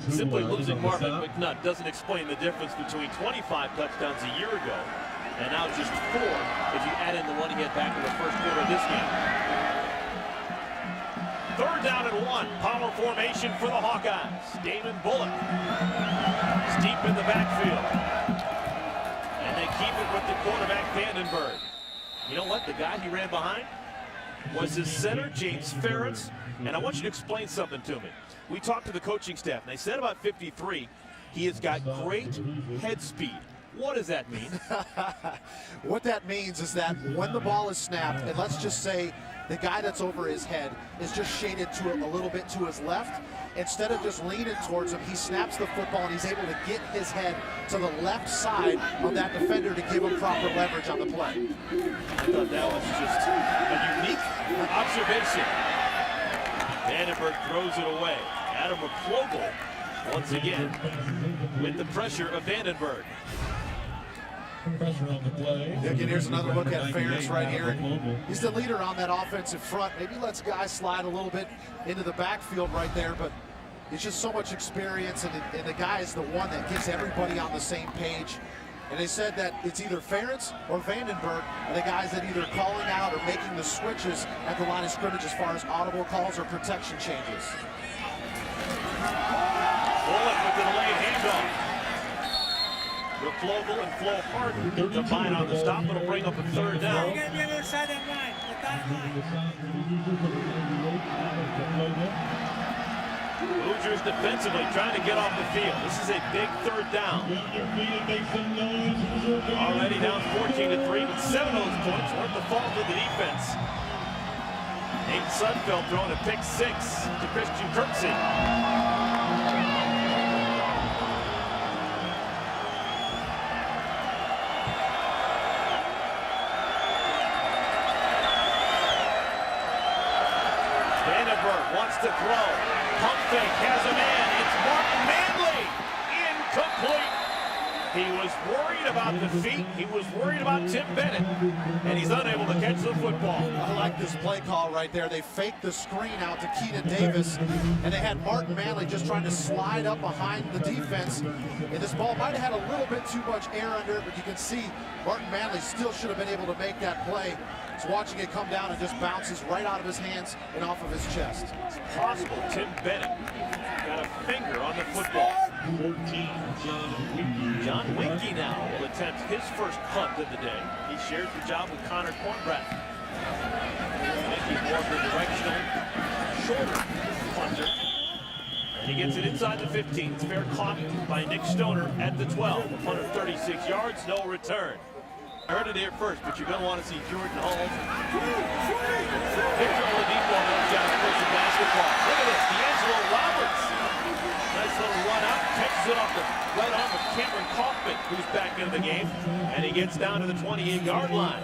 simply losing Marvin McNutt doesn't explain the difference between 25 touchdowns a year ago and now just 4 if you add in the one he had back in the first quarter of this game. 3rd down and 1. Power formation for the Hawkeyes. Damon Bullock is deep in the backfield. And they keep it with the quarterback, Vandenberg. You know what? The guy he ran behind was his center, James Ferentz. And I want you to explain something to me. We talked to the coaching staff, and they said about 53, he has got great head speed. What does that mean? What that means is that when the ball is snapped, and let's just say the guy that's over his head is just shaded to a little bit to his left, instead of just leaning towards him, he snaps the football and he's able to get his head to the left side of that defender to give him proper leverage on the play. I thought that was just a unique observation. Vandenberg throws it away. Adam Raplogle once again with the pressure of Vandenberg. Pressure on the play. Again, here's another look at Ferentz right here. He's the leader on that offensive front. Maybe lets guys slide a little bit into the backfield right there, but it's just so much experience, and the guy is the one that gets everybody on the same page. And they said that it's either Ferentz or Vandenberg are the guys that either calling out or making the switches at the line of scrimmage as far as audible calls or protection changes. Bullock with the delayed handoff. Raplogle and Flo Harden combine on the stop. It'll bring up a 3rd down. Get the other side of line. Hoosiers defensively trying to get off the field. This is a big 3rd down. Already down 14-3, but 7 of those points weren't the fault of the defense. Nate Sudfeld throwing a pick 6 to Christian Kirksey. Vandenberg wants to throw. Pump fake, has a man. It's Martin Manley. Incomplete. He was worried about the feet. He was worried about Tim Bennett. And he's unable to catch the football. I like this play call right there. They faked the screen out to Keenan Davis, and they had Martin Manley just trying to slide up behind the defense. And this ball might have had a little bit too much air under it, but you can see Martin Manley still should have been able to make that play. He's watching it come down and just bounces right out of his hands and off of his chest. It's possible Tim Bennett got a finger on the football. 14, John Winkie now will attempt his first punt of the day. He shares the job with Connor Cornbreath. Winkie more of the directional, shorter punter. And he gets it inside the 15. It's fair caught by Nick Stoner at the 12. A punt of 36 yards, no return. I heard it here first, but you're going to want to see Jordan Hall. Victor Oladipo knows how to push the basketball. Look at this, D'Angelo Roberts. Nice little run out, catches it off the right arm of Cameron Kaufman, who's back in the game, and he gets down to the 28-yard line.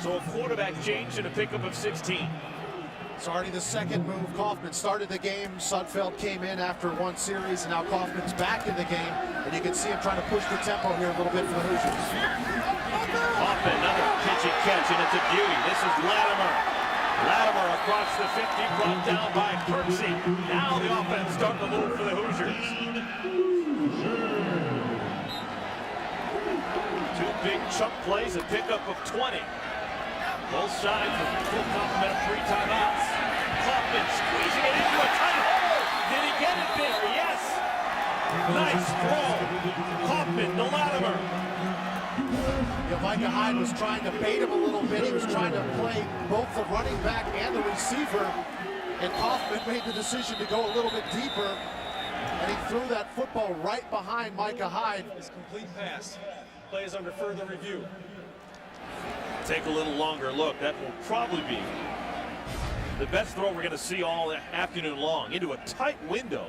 So a quarterback change and a pickup of 16. It's already the 2nd move. Kaufman started the game. Sudfeld came in after 1 series, and now Kaufman's back in the game, and you can see him trying to push the tempo here a little bit for the Hoosiers. Kaufman, another pitch and catch, and it's a beauty. This is Latimer. Latimer across the 50, brought down by Kirksey. Now the offense starting to move for the Hoosiers. 2 big chunk plays, a pickup of 20. Both sides with full complement of 3 timeouts. Kaufman squeezing it into a tight hole. Did he get it there? Yes. Nice throw. Kaufman to Latimer. Yeah, Micah Hyde was trying to bait him a little bit. He was trying to play both the running back and the receiver. And Kaufman made the decision to go a little bit deeper. And he threw that football right behind Micah Hyde. His complete pass. Play is under further review. Take a little longer look. That will probably be the best throw we're going to see all afternoon long, into a tight window.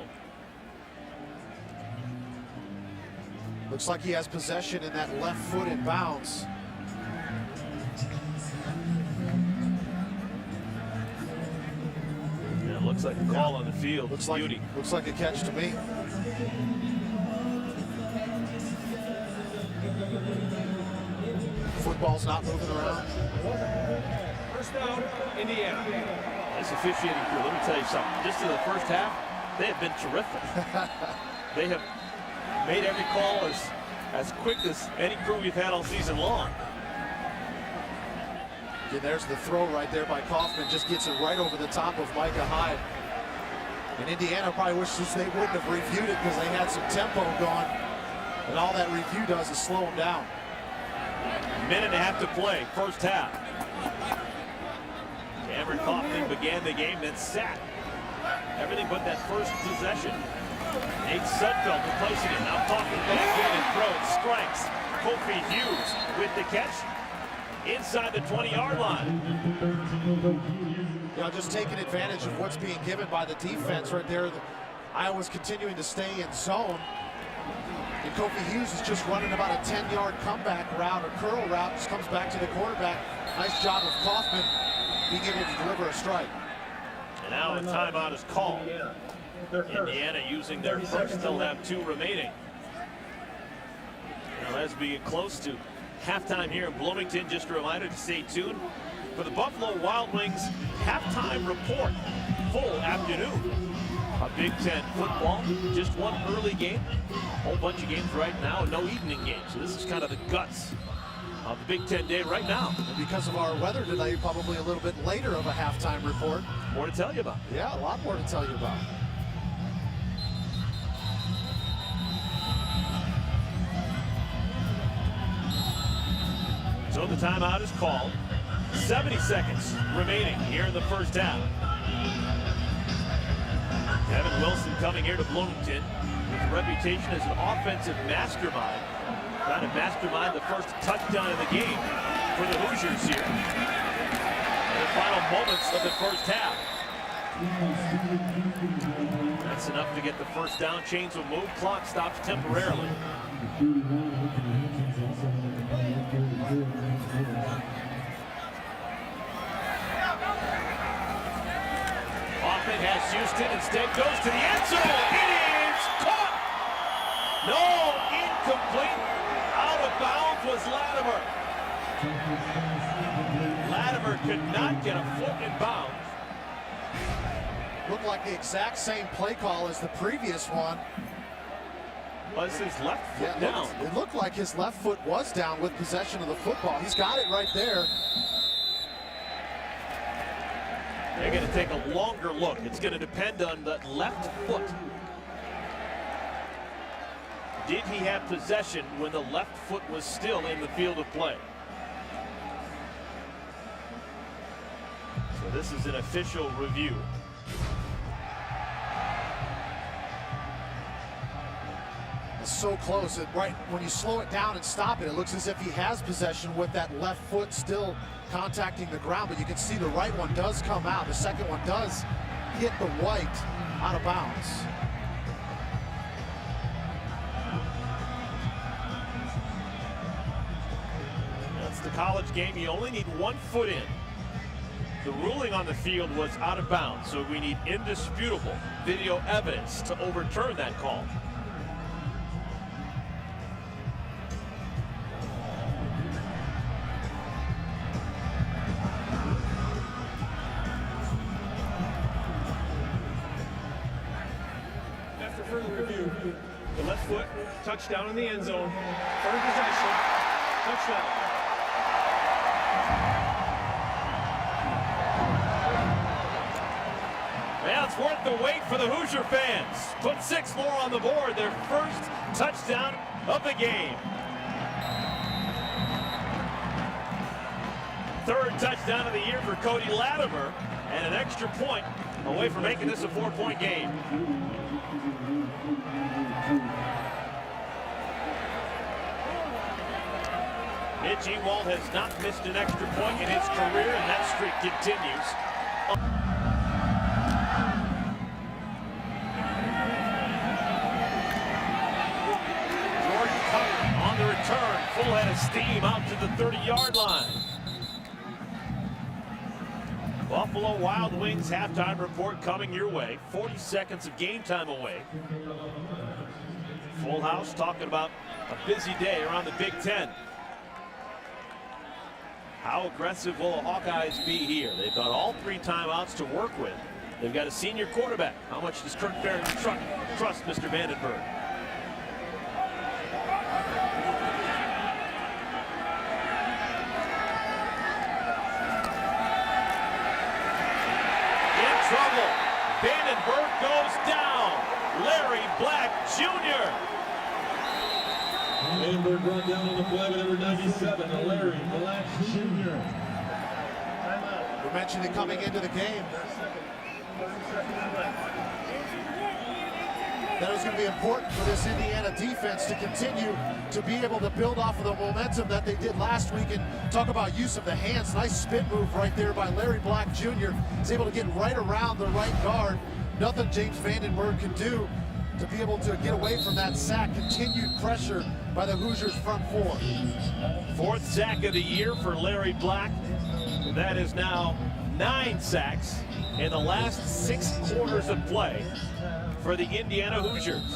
Looks like he has possession in that left foot in bounds. Yeah, looks like a call on the field. Looks like a catch to me. Football's not moving around. First down, Indiana. This officiating crew, let me tell you something. Just in the first half, they have been terrific. They have made every call as quick as any crew we've had all season long. Yeah, there's the throw right there by Kaufman. Just gets it right over the top of Micah Hyde. And Indiana probably wishes they wouldn't have reviewed it because they had some tempo going. And all that review does is slow them down. Minute and a half to play, first half. Cameron Kaufman began the game, then sat. Everything but that first possession. Nate Sudfeld replacing it. Now Kaufman back in and throws, strikes. Kofi Hughes with the catch inside the 20-yard line. You know, just taking advantage of what's being given by the defense right there. Iowa's continuing to stay in zone. And Kofi Hughes is just running about a 10-yard comeback route or curl route. Just comes back to the quarterback. Nice job of Kaufman being able to deliver a strike. And now a timeout is called. Indiana using their first. They'll have 2 remaining. Now as we get close to halftime here in Bloomington, just a reminder to stay tuned for the Buffalo Wild Wings halftime report. Full afternoon of Big Ten football. Just one early game. A whole bunch of games right now, and no evening games. So this is kind of the guts of the Big Ten day right now. And because of our weather today, probably a little bit later of a halftime report. More to tell you about. Yeah, a lot more to tell you about. So the timeout is called. 70 seconds remaining here in the first half. Kevin Wilson coming here to Bloomington with a reputation as an offensive mastermind. Trying to mastermind the first touchdown of the game for the Hoosiers here. In the final moments of the first half. That's enough to get the first down. Chains will move. Clock stops temporarily. Hoffman has Houston, instead goes to the end zone. It is caught. No, incomplete. Out of bounds was Latimer. Latimer could not get a foot in bounds. Looked like the exact same play call as the previous one. Was his left foot down? It looked like his left foot was down with possession of the football. He's got it right there. They're going to take a longer look. It's going to depend on the left foot. Did he have possession when the left foot was still in the field of play? So this is an official review. It's so close. Right when you slow it down and stop it, it looks as if he has possession with that left foot still contacting the ground, but you can see the right one does come out. The second one does hit the white out of bounds. That's the college game. You only need 1 foot in. The ruling on the field was out of bounds, so we need indisputable video evidence to overturn that call. After further review, the left foot, touchdown in the end zone. First possession, touchdown. Yeah, it's worth the wait for the Hoosier fans. Put 6 more on the board, their first touchdown of the game. Third touchdown of the year for Cody Latimer, and an extra point away from making this a 4-point game. Mitch Ewald has not missed an extra point in his career, and that streak continues. Jordan Cutter on the return, full head of steam out to the 30-yard line. Buffalo Wild Wings halftime report coming your way. 40 seconds of game time away. Full house talking about a busy day around the Big Ten. How aggressive will the Hawkeyes be here? They've got all 3 timeouts to work with. They've got a senior quarterback. How much does Kirk Ferentz trust Mr. Vandenberg? In trouble. Vandenberg goes down. Larry Black Jr. Vandenberg brought down on the play with number 97, Larry Black Jr. We mentioned it coming into the game. That it was going to be important for this Indiana defense to continue to be able to build off of the momentum that they did last week, and talk about use of the hands. Nice spin move right there by Larry Black Jr. He's able to get right around the right guard. Nothing James Vandenberg can do to be able to get away from that sack. Continued pressure by the Hoosiers front 4. 4th sack of the year for Larry Black. That is now 9 sacks in the last 6 quarters of play for the Indiana Hoosiers.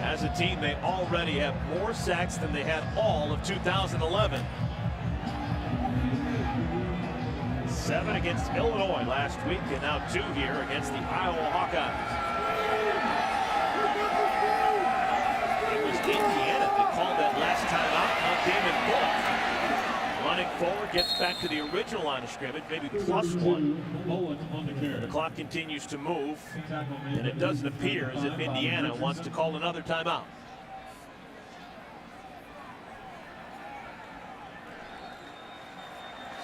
As a team, they already have more sacks than they had all of 2011. 7 against Illinois last week, and now 2 here against the Iowa Hawkeyes. It was Indiana that called that last time out. Now Damon Bullock running forward, gets back to the original line of scrimmage, maybe +1. The clock continues to move, and it doesn't appear as if Indiana wants to call another timeout.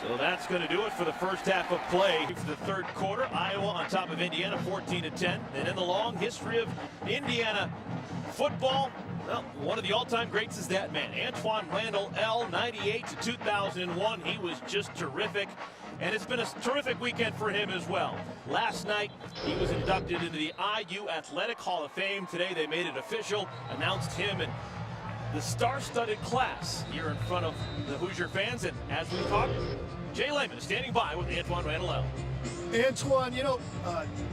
So that's going to do it for the first half of play. For the 3rd quarter, Iowa on top of Indiana 14-10. And in the long history of Indiana football, well, one of the all-time greats is that man, Antoine Randall L. 98 to 2001. He was just terrific. And it's been a terrific weekend for him as well. Last night, he was inducted into the IU Athletic Hall of Fame. Today, they made it official, announced him and the star-studded class here in front of the Hoosier fans. And as we talk, Jay Lehman standing by with Antoine Randall L. Antoine, you know,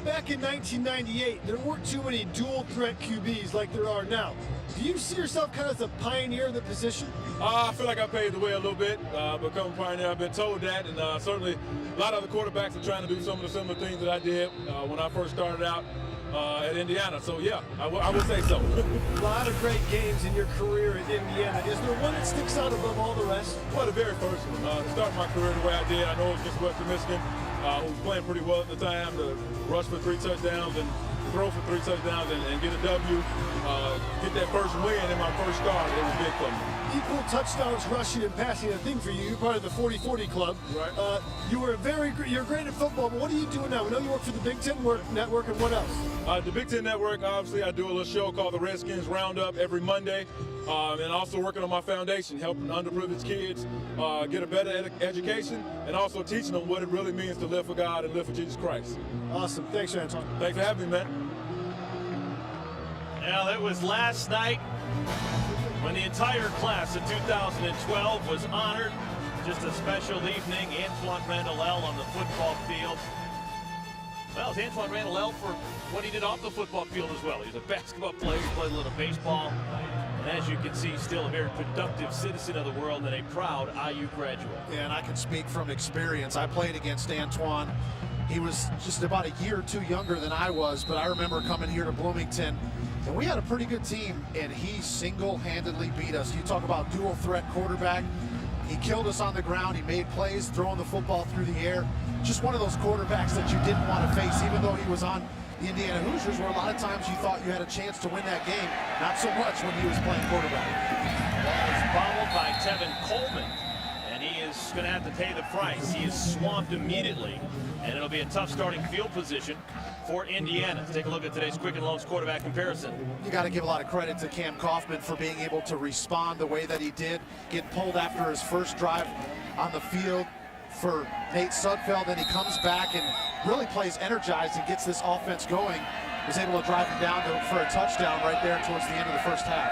back in 1998, there weren't too many dual-threat QBs like there are now. Do you see yourself kind of as a pioneer in the position? I feel like I paved the way a little bit, become a pioneer. I've been told that, and certainly a lot of other quarterbacks are trying to do some of the similar things that I did when I first started out at Indiana. So, yeah, I would say so. A lot of great games in your career at Indiana. Is there one that sticks out above all the rest? Well, the very first one. To start my career the way I did, I know it was against Western Michigan, who was playing pretty well at the time, to rush for 3 touchdowns and throw for 3 touchdowns and get a W, get that first win in my first start. It was big for me. Equal touchdowns, rushing, and passing, a thing for you. You're part of the 40-40 club. Right. You're great at football, but what are you doing now? We know you work for the Big Ten Network, and what else? The Big Ten Network, obviously, I do a little show called the Redskins Roundup every Monday, and also working on my foundation, helping underprivileged kids get a better education, and also teaching them what it really means to live for God and live for Jesus Christ. Awesome. Thanks, Antoine. Thanks for having me, man. Well, it was last night when the entire class of 2012 was honored. Just a special evening. Antoine Randall L. on the football field. Well, it's Antoine Randall L. for what he did off the football field as well. He was a basketball player, he played a little baseball, and as you can see, still a very productive citizen of the world and a proud IU graduate. Yeah, and I can speak from experience. I played against Antoine. He was just about a year or 2 younger than I was, but I remember coming here to Bloomington, and we had a pretty good team, and he single-handedly beat us. You talk about dual-threat quarterback. He killed us on the ground. He made plays, throwing the football through the air. Just one of those quarterbacks that you didn't want to face, even though he was on the Indiana Hoosiers, where a lot of times you thought you had a chance to win that game. Not so much when he was playing quarterback. Ball is bobbled by Tevin Coleman, and he is going to have to pay the price. He is swamped immediately, and it'll be a tough starting field position for Indiana. Let's take a look at today's Quicken Loans quarterback comparison. You got to give a lot of credit to Cam Kaufman for being able to respond the way that he did, get pulled after his first drive on the field for Nate Sudfeld, and he comes back and really plays energized and gets this offense going. Was able to drive him down for a touchdown right there towards the end of the first half.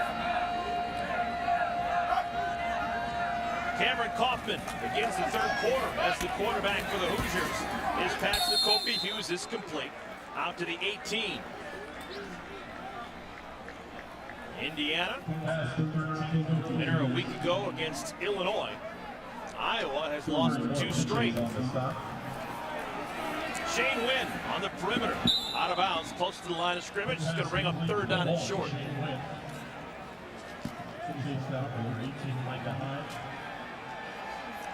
Cameron Kaufman begins the third quarter as the quarterback for the Hoosiers. His pass to Kofi Hughes is complete. Out to the 18. Indiana, winner a week ago against Illinois. Iowa has lost 2 straight. Shane Wynn on the perimeter. Out of bounds, close to the line of scrimmage. He's going to bring up third down and short.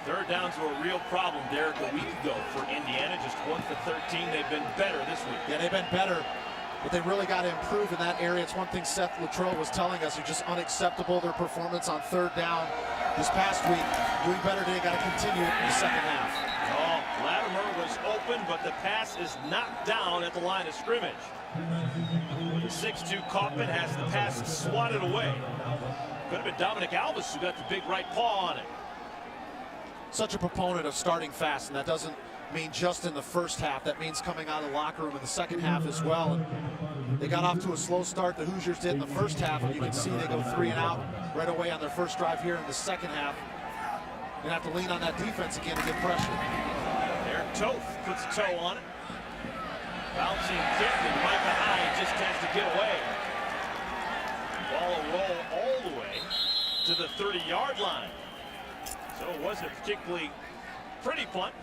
Third downs were a real problem, Derek, a week ago for Indiana. Just 1 for 13. They've been better this week. Yeah, they've been better, but they really got to improve in that area. It's one thing Seth Luttrell was telling us. It's just unacceptable, their performance on third down this past week. Doing better today, got to continue it in the second half. Oh, Latimer was open, but the pass is knocked down at the line of scrimmage. The 6'2 Kaufman has the pass swatted away. Could have been Dominic Alvis who got the big right paw on it. Such a proponent of starting fast, and that doesn't mean just in the first half. That means coming out of the locker room in the second half as well. And they got off to a slow start, the Hoosiers did in the first half, and you can see they go 3 and out right away on their first drive here in the second half. You're gonna have to lean on that defense again to get pressure. Eric Toth puts a toe on it. Bouncing kick, and Micah Hyde just has to get away. Ball will roll all the way to the 30-yard line. So it wasn't a particularly pretty punt,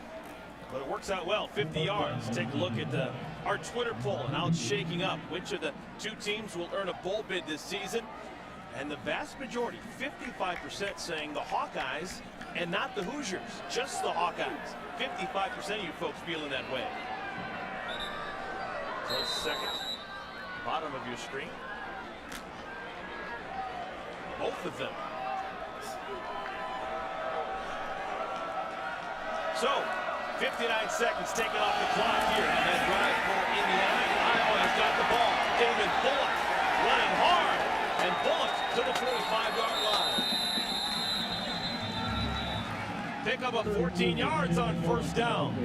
but it works out well. 50 yards. Take a look at our Twitter poll and how it's shaking up. Which of the 2 teams will earn a bowl bid this season? And the vast majority, 55%, saying the Hawkeyes and not the Hoosiers, just the Hawkeyes. 55% of you folks feeling that way. Close second, bottom of your screen. Both of them. So, 59 seconds taken off the clock here on that drive for Indiana. Iowa has got the ball. David Bullock running hard, and Bullock to the 45-yard line. Pick up a 14 yards on first down.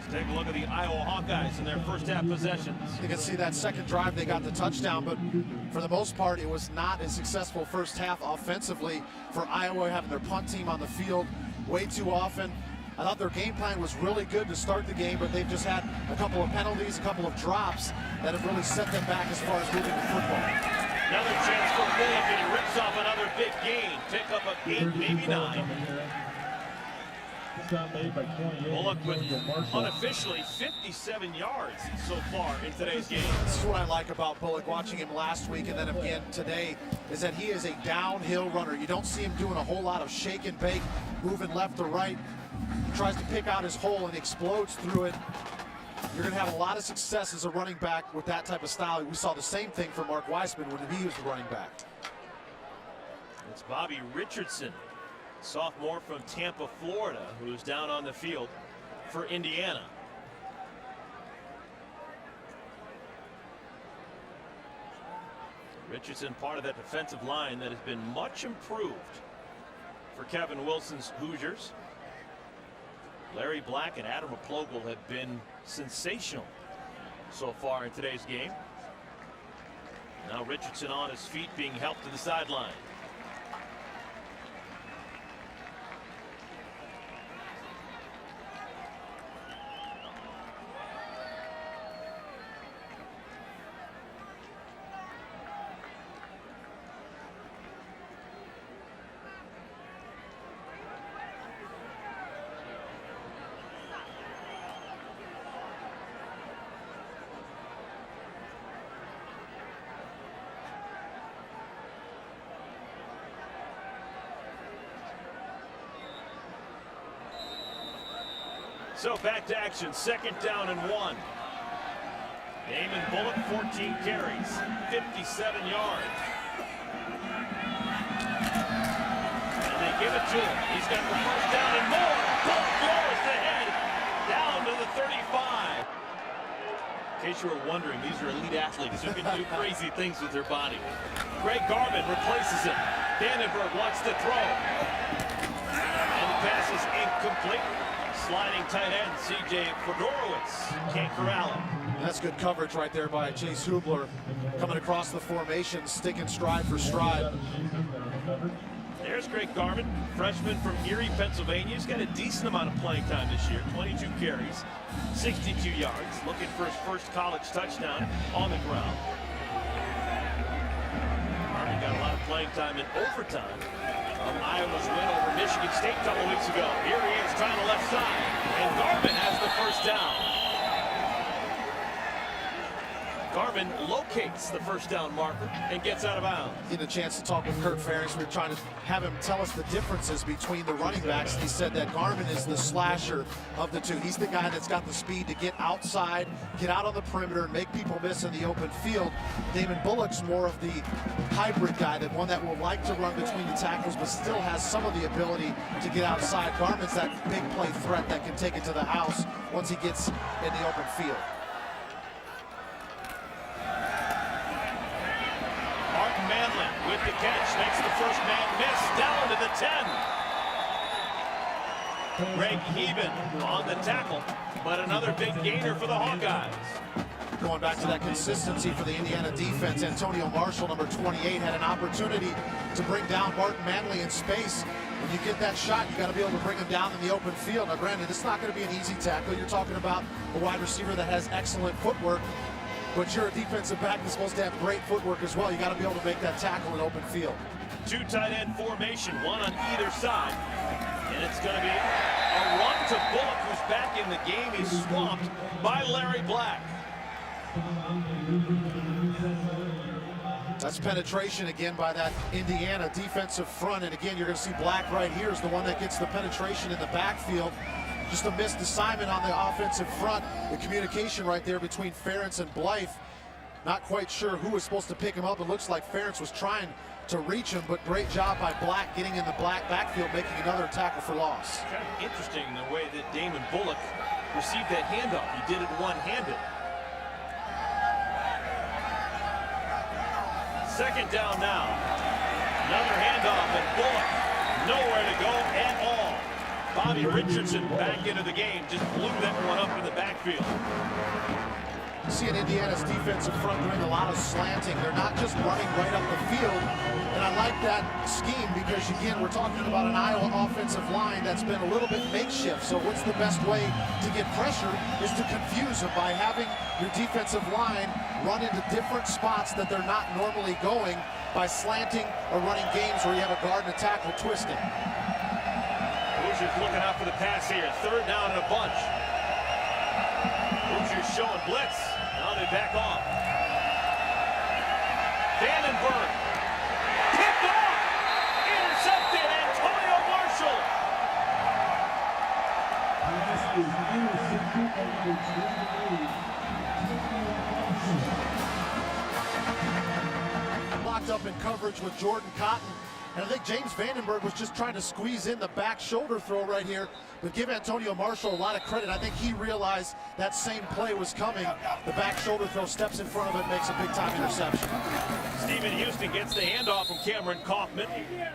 Let's take a look at the Iowa Hawkeyes in their first half possessions. You can see that second drive they got the touchdown, but for the most part it was not a successful first half offensively for Iowa, having their punt team on the field way too often. I thought their game plan was really good to start the game, but they've just had a couple of penalties, a couple of drops that have really set them back as far as moving the football. Another chance for Bullock, and he rips off another big gain. Pick up a 8, maybe 9. Bullock with unofficially 57 yards so far in today's game. This is what I like about Bullock, watching him last week and then again today, is that he is a downhill runner. You don't see him doing a whole lot of shake and bake, moving left to right. He tries to pick out his hole and explodes through it. You're going to have a lot of success as a running back with that type of style. We saw the same thing for Mark Weisman when he was the running back. It's Bobby Richardson, sophomore from Tampa, Florida, who's down on the field for Indiana. Richardson, part of that defensive line that has been much improved for Kevin Wilson's Hoosiers. Larry Black and Adam Oplogel have been sensational so far in today's game. Now Richardson on his feet, being helped to the sideline. So back to action, 2nd down and 1. Damon Bullock, 14 carries, 57 yards. And they give it to him. He's got the first down and more. Bullock blows the head down to the 35. In case you were wondering, these are elite athletes who can do crazy things with their body. Greg Garvin replaces him. Vandenberg wants to throw. And the pass is incomplete. Sliding tight end, C.J. Fedorowicz can't corral him. That's good coverage right there by Chase Hubler. Coming across the formation, sticking stride for stride. There's Greg Garvin, freshman from Erie, Pennsylvania. He's got a decent amount of playing time this year, 22 carries, 62 yards, looking for his first college touchdown on the ground. Garvin got a lot of playing time in overtime of Iowa's win over Michigan State a couple weeks ago. Here he is trying the left side, and Garvin has the first down. Garvin locates the first down marker and gets out of bounds. Getting a chance to talk with Kurt Ferris. We were trying to have him tell us the differences between the running backs. He said that Garvin is the slasher of the two. He's the guy that's got the speed to get outside, get out on the perimeter, and make people miss in the open field. Damon Bullock's more of the hybrid guy, the one that will like to run between the tackles, but still has some of the ability to get outside. Garvin's that big play threat that can take it to the house once he gets in the open field. Manlin with the catch, makes the first man miss, down to the 10. Greg Heben on the tackle, but another big gainer for the Hawkeyes. Going back to that consistency for the Indiana defense, Antonio Marshall, number 28, had an opportunity to bring down Martin Manley in space. When you get that shot, you got to be able to bring him down in the open field. Now, granted, it's not going to be an easy tackle. You're talking about a wide receiver that has excellent footwork. But you're a defensive back that's supposed to have great footwork as well. You got to be able to make that tackle in open field. Two tight end formation, one on either side. And it's going to be a run to Bullock, who's back in the game. He's swamped by Larry Black. That's penetration again by that Indiana defensive front. And again, you're going to see Black right here is the one that gets the penetration in the backfield. Just a missed assignment on the offensive front. The communication right there between Ferentz and Blythe. Not quite sure who was supposed to pick him up. It looks like Ferentz was trying to reach him, but great job by Black getting in the Black backfield, making another tackle for loss. Kind of interesting the way that Damon Bullock received that handoff. He did it one-handed. Second down now. Another handoff, and Bullock nowhere to go at all. Bobby Richardson back into the game, just blew that one up in the backfield. Seeing Indiana's defensive front doing a lot of slanting. They're not just running right up the field. And I like that scheme because, again, we're talking about an Iowa offensive line that's been a little bit makeshift. So what's the best way to get pressure is to confuse them by having your defensive line run into different spots that they're not normally going by slanting or running games where you have a guard and a tackle twisting. Hoosiers looking out for the pass here. Third down and a bunch. Hoosiers showing blitz. Now they back off. Vandenberg. Picked off. Intercepted. Antonio Marshall. Locked up in coverage with Jordan Cotton. And I think James Vandenberg was just trying to squeeze in the back shoulder throw right here. But give Antonio Marshall a lot of credit. I think he realized that same play was coming. The back shoulder throw, steps in front of it, makes a big-time interception. Stephen Houston gets the handoff from Cameron Kaufman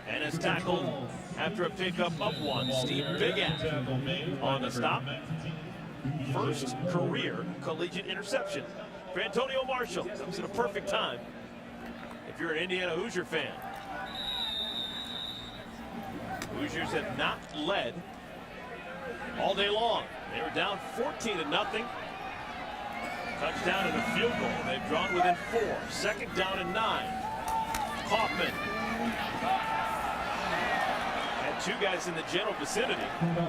and is tackled after a pickup of one. Steve Bigat on the stop. First career collegiate interception for Antonio Marshall. Comes at a perfect time if you're an Indiana Hoosier fan. Hoosiers have not led all day long. They were down 14-0. Touchdown and a field goal. They've drawn within 4. Second down and 9. Kaufman had two guys in the general vicinity,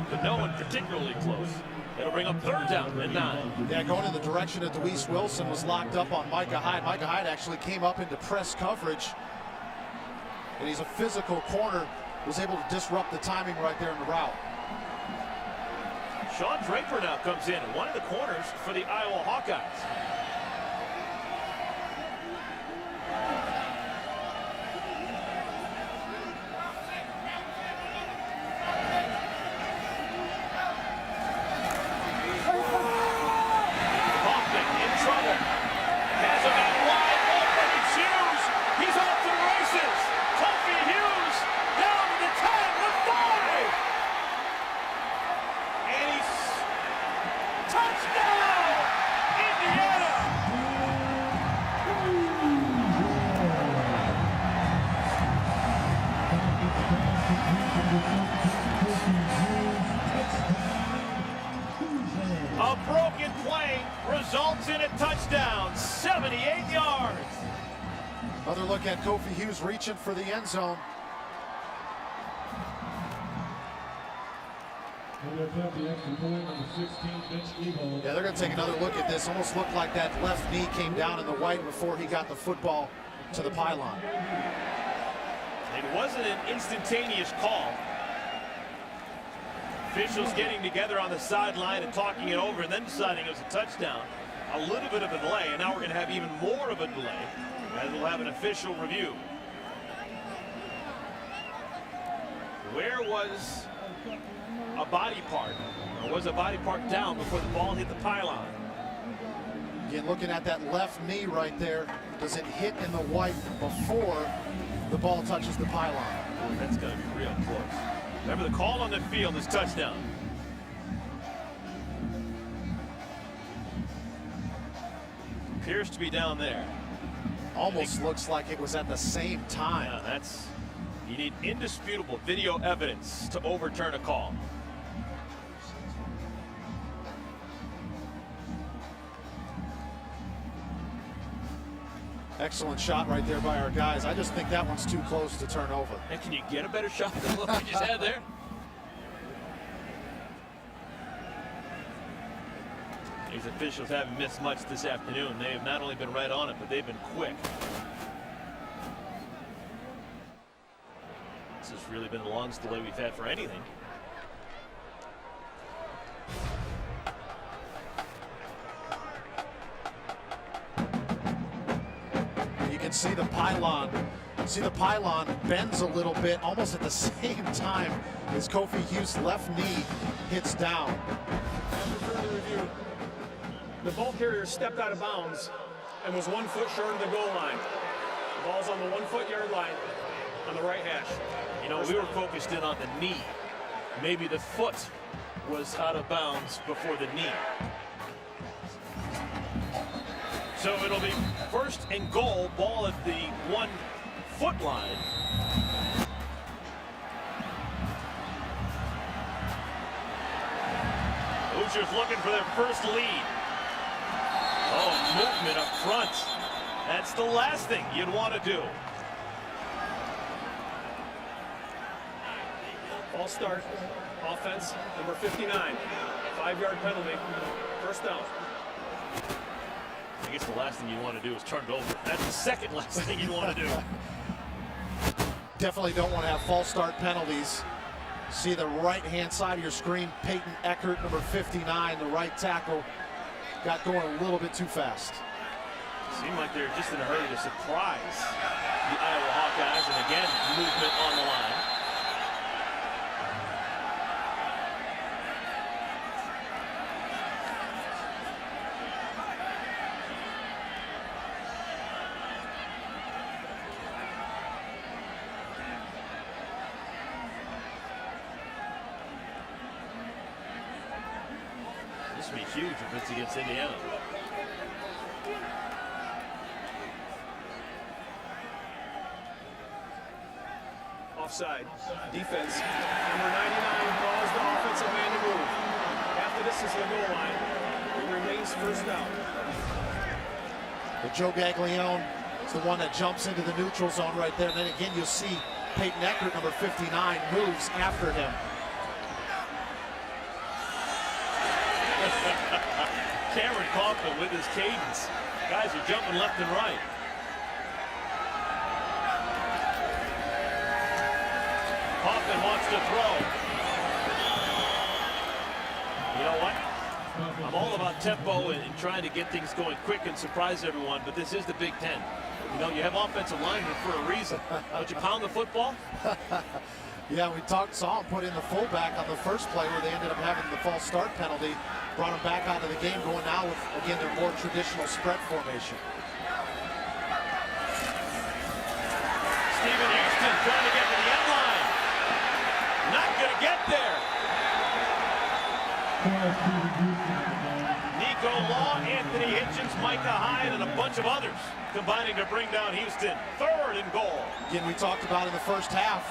but no one particularly close. It'll bring up third down and 9. Yeah, going in the direction of Deweese Wilson was locked up on Micah Hyde. Micah Hyde actually came up into press coverage, and he's a physical corner. Was able to disrupt the timing right there in the route. Sean Draper now comes in, one of the corners for the Iowa Hawkeyes. Another look at Kofi Hughes reaching for the end zone. Yeah, they're going to take another look at this. Almost looked like that left knee came down in the white before he got the football to the pylon. It wasn't an instantaneous call. Officials getting together on the sideline and talking it over and then deciding it was a touchdown. A little bit of a delay, and now we're going to have even more of a delay as we'll have an official review. Where was a body part, or was a body part down before the ball hit the pylon? Again, looking at that left knee right there, does it hit in the white before the ball touches the pylon? Ooh, that's going to be real close. Remember, the call on the field is touchdown. Appears to be down there. Almost looks like it was at the same time. Yeah, you need indisputable video evidence to overturn a call. Excellent shot right there by our guys. I just think that one's too close to turn over. And can you get a better shot than what we just had there? These officials haven't missed much this afternoon. They have not only been right on it, but they've been quick. This has really been the longest delay we've had for anything. You can see the pylon. Bends a little bit, almost at the same time as Kofi Hughes' left knee hits down. After further review, the ball carrier stepped out of bounds and was 1 foot short of the goal line. The ball's on the 1 foot yard line on the right hash. You know, we were focused in on the knee. Maybe the foot was out of bounds before the knee. So it'll be first and goal, ball at the 1 foot line. Hoosiers looking for their first lead. Oh, movement up front. That's the last thing you'd want to do. Ball start, offense, number 59. 5-yard penalty, first down. I guess the last thing you want to do is turn it over. That's the second last thing you want to do. Definitely don't want to have false start penalties. See the right-hand side of your screen, Peyton Eckert, number 59, the right tackle, got going a little bit too fast. Seemed like they're just in a hurry to surprise the Iowa Hawkeyes, and again, movement on the line. This would be huge if it's against Indiana. Offside. Defense. Number 99 calls the offensive man to move. After this is the goal line. It remains first down. But Joe Gaglione is the one that jumps into the neutral zone right there. And then again, you'll see Peyton Eckert, number 59, moves after him. Cameron Kaufman with his cadence. Guys are jumping left and right. Kaufman wants to throw. You know what? I'm all about tempo and trying to get things going quick and surprise everyone, but this is the Big Ten. You know, you have offensive linemen for a reason. Don't you pound the football? Yeah, we saw him put in the fullback on the first play where they ended up having the false start penalty. Brought him back out of the game, going now with, again, their more traditional spread formation. Stephen Houston trying to get to the end line. Not going to get there. Nico Law, Anthony Hitchens, Micah Hyde, and a bunch of others combining to bring down Houston. 3rd and goal. Again, we talked about in the first half,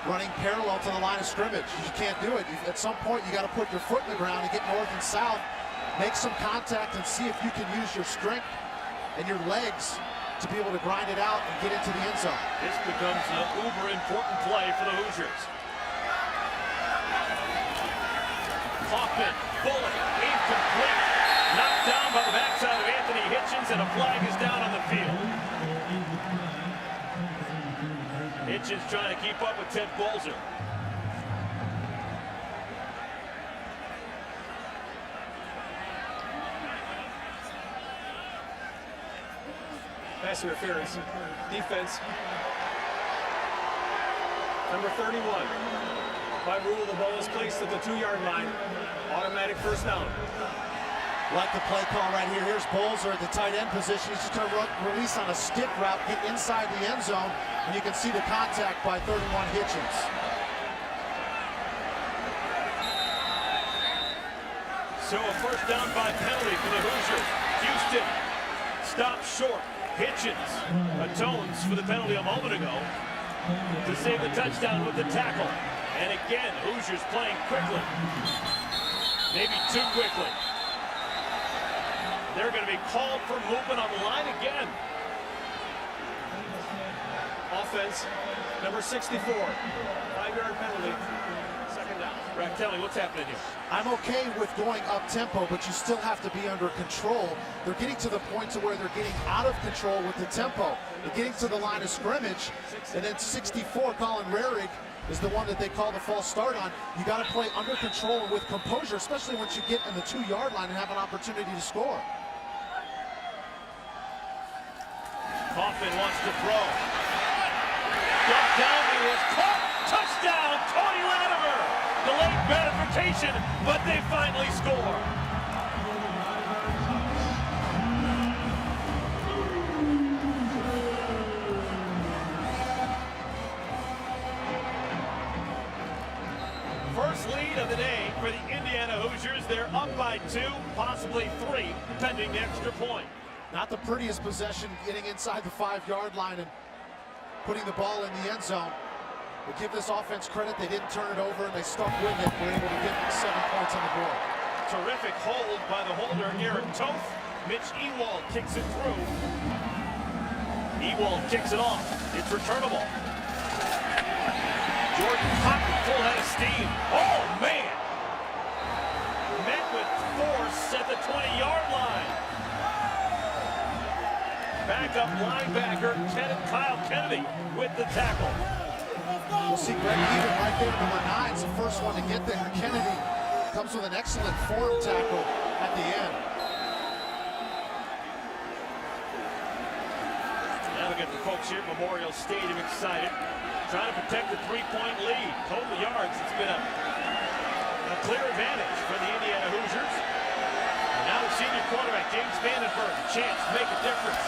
running parallel to the line of scrimmage. You can't do it. At some point, you got to put your foot in the ground and get north and south, make some contact, and see if you can use your strength and your legs to be able to grind it out and get into the end zone. This becomes an uber important play for the Hoosiers. Hoffman, bullet, incomplete. Knocked down by the backside of Anthony Hitchens, and a flag is down on the field. Hitchens trying to keep up with Ted Bolzer. Pass interference. Defense. Number 31. By rule, the ball is placed at the 2-yard line. Automatic first down. Like the play call right here. Here's Bolzer at the tight end position. He's just going to release on a stick route, get inside the end zone, and you can see the contact by 31 Hitchens. So a first down by penalty for the Hoosiers. Houston stops short. Hitchens atones for the penalty a moment ago to save the touchdown with the tackle. And again, Hoosiers playing quickly. Maybe too quickly. They're going to be called for movement on the line again. Offense, number 64. 5-yard penalty. Second down. Brad, tell me what's happening here. I'm okay with going up tempo, but you still have to be under control. They're getting to the point to where they're getting out of control with the tempo. They're getting to the line of scrimmage, and then 64, Colin Rarig, is the one that they call the false start on. You got to play under control and with composure, especially once you get in the 2-yard line and have an opportunity to score. Hoffman wants to throw. Ducked down, he was caught. Touchdown, Tony Latimer. Delayed gratification, but they finally score. First lead of the day for the Indiana Hoosiers. They're up by 2, possibly 3, pending the extra point. Not the prettiest possession, getting inside the 5-yard line and putting the ball in the end zone. But give this offense credit, they didn't turn it over and they stuck with it. Were able to get 7 points on the board. Terrific hold by the holder, Eric Toth. Mitch Ewald kicks it through. Ewald kicks it off. It's returnable. Jordan Cotton, full head of steam. Oh, man! Met with force at the 20-yard line. Backup linebacker Kyle Kennedy with the tackle. We'll see Greg Even right there, number 9. It's the first one to get there. Kennedy comes with an excellent form tackle at the end. Now look at the folks here at Memorial Stadium excited. Trying to protect the 3-point lead. Total yards, it's been a clear advantage for the Indiana Hoosiers. And now the senior quarterback, James Vandenberg, a chance to make a difference.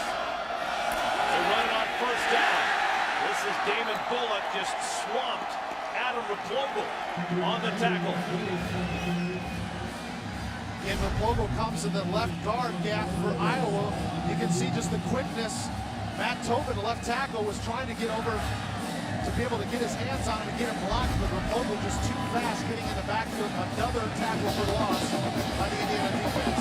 They run it on first down. This is Damon Bullock just swamped Adam Raplogle on the tackle. And Raplogle comes in the left guard gap for Iowa. You can see just the quickness. Matt Tobin, the left tackle, was trying to get over to be able to get his hands on him and get him blocked, but Raplogle just too fast, getting in the backfield. Another tackle for loss by the Indiana defense.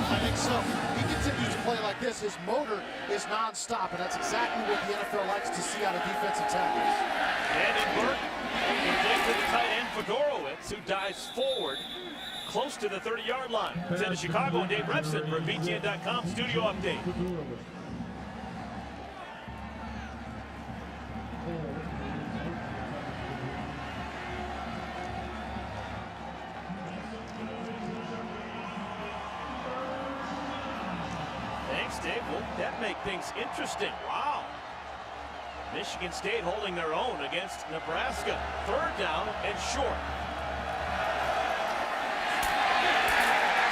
I think so. He continues to play like this. His motor is non-stop, and that's exactly what the NFL likes to see out of defensive tackles. Vandenberg complete to the tight end Fedorowicz, who dives forward close to the 30-yard line. Send to Chicago and Dave Repson for a BTN.com studio update. Thanks, Dave. Will that make things interesting? Wow. Michigan State holding their own against Nebraska. 3rd down and short.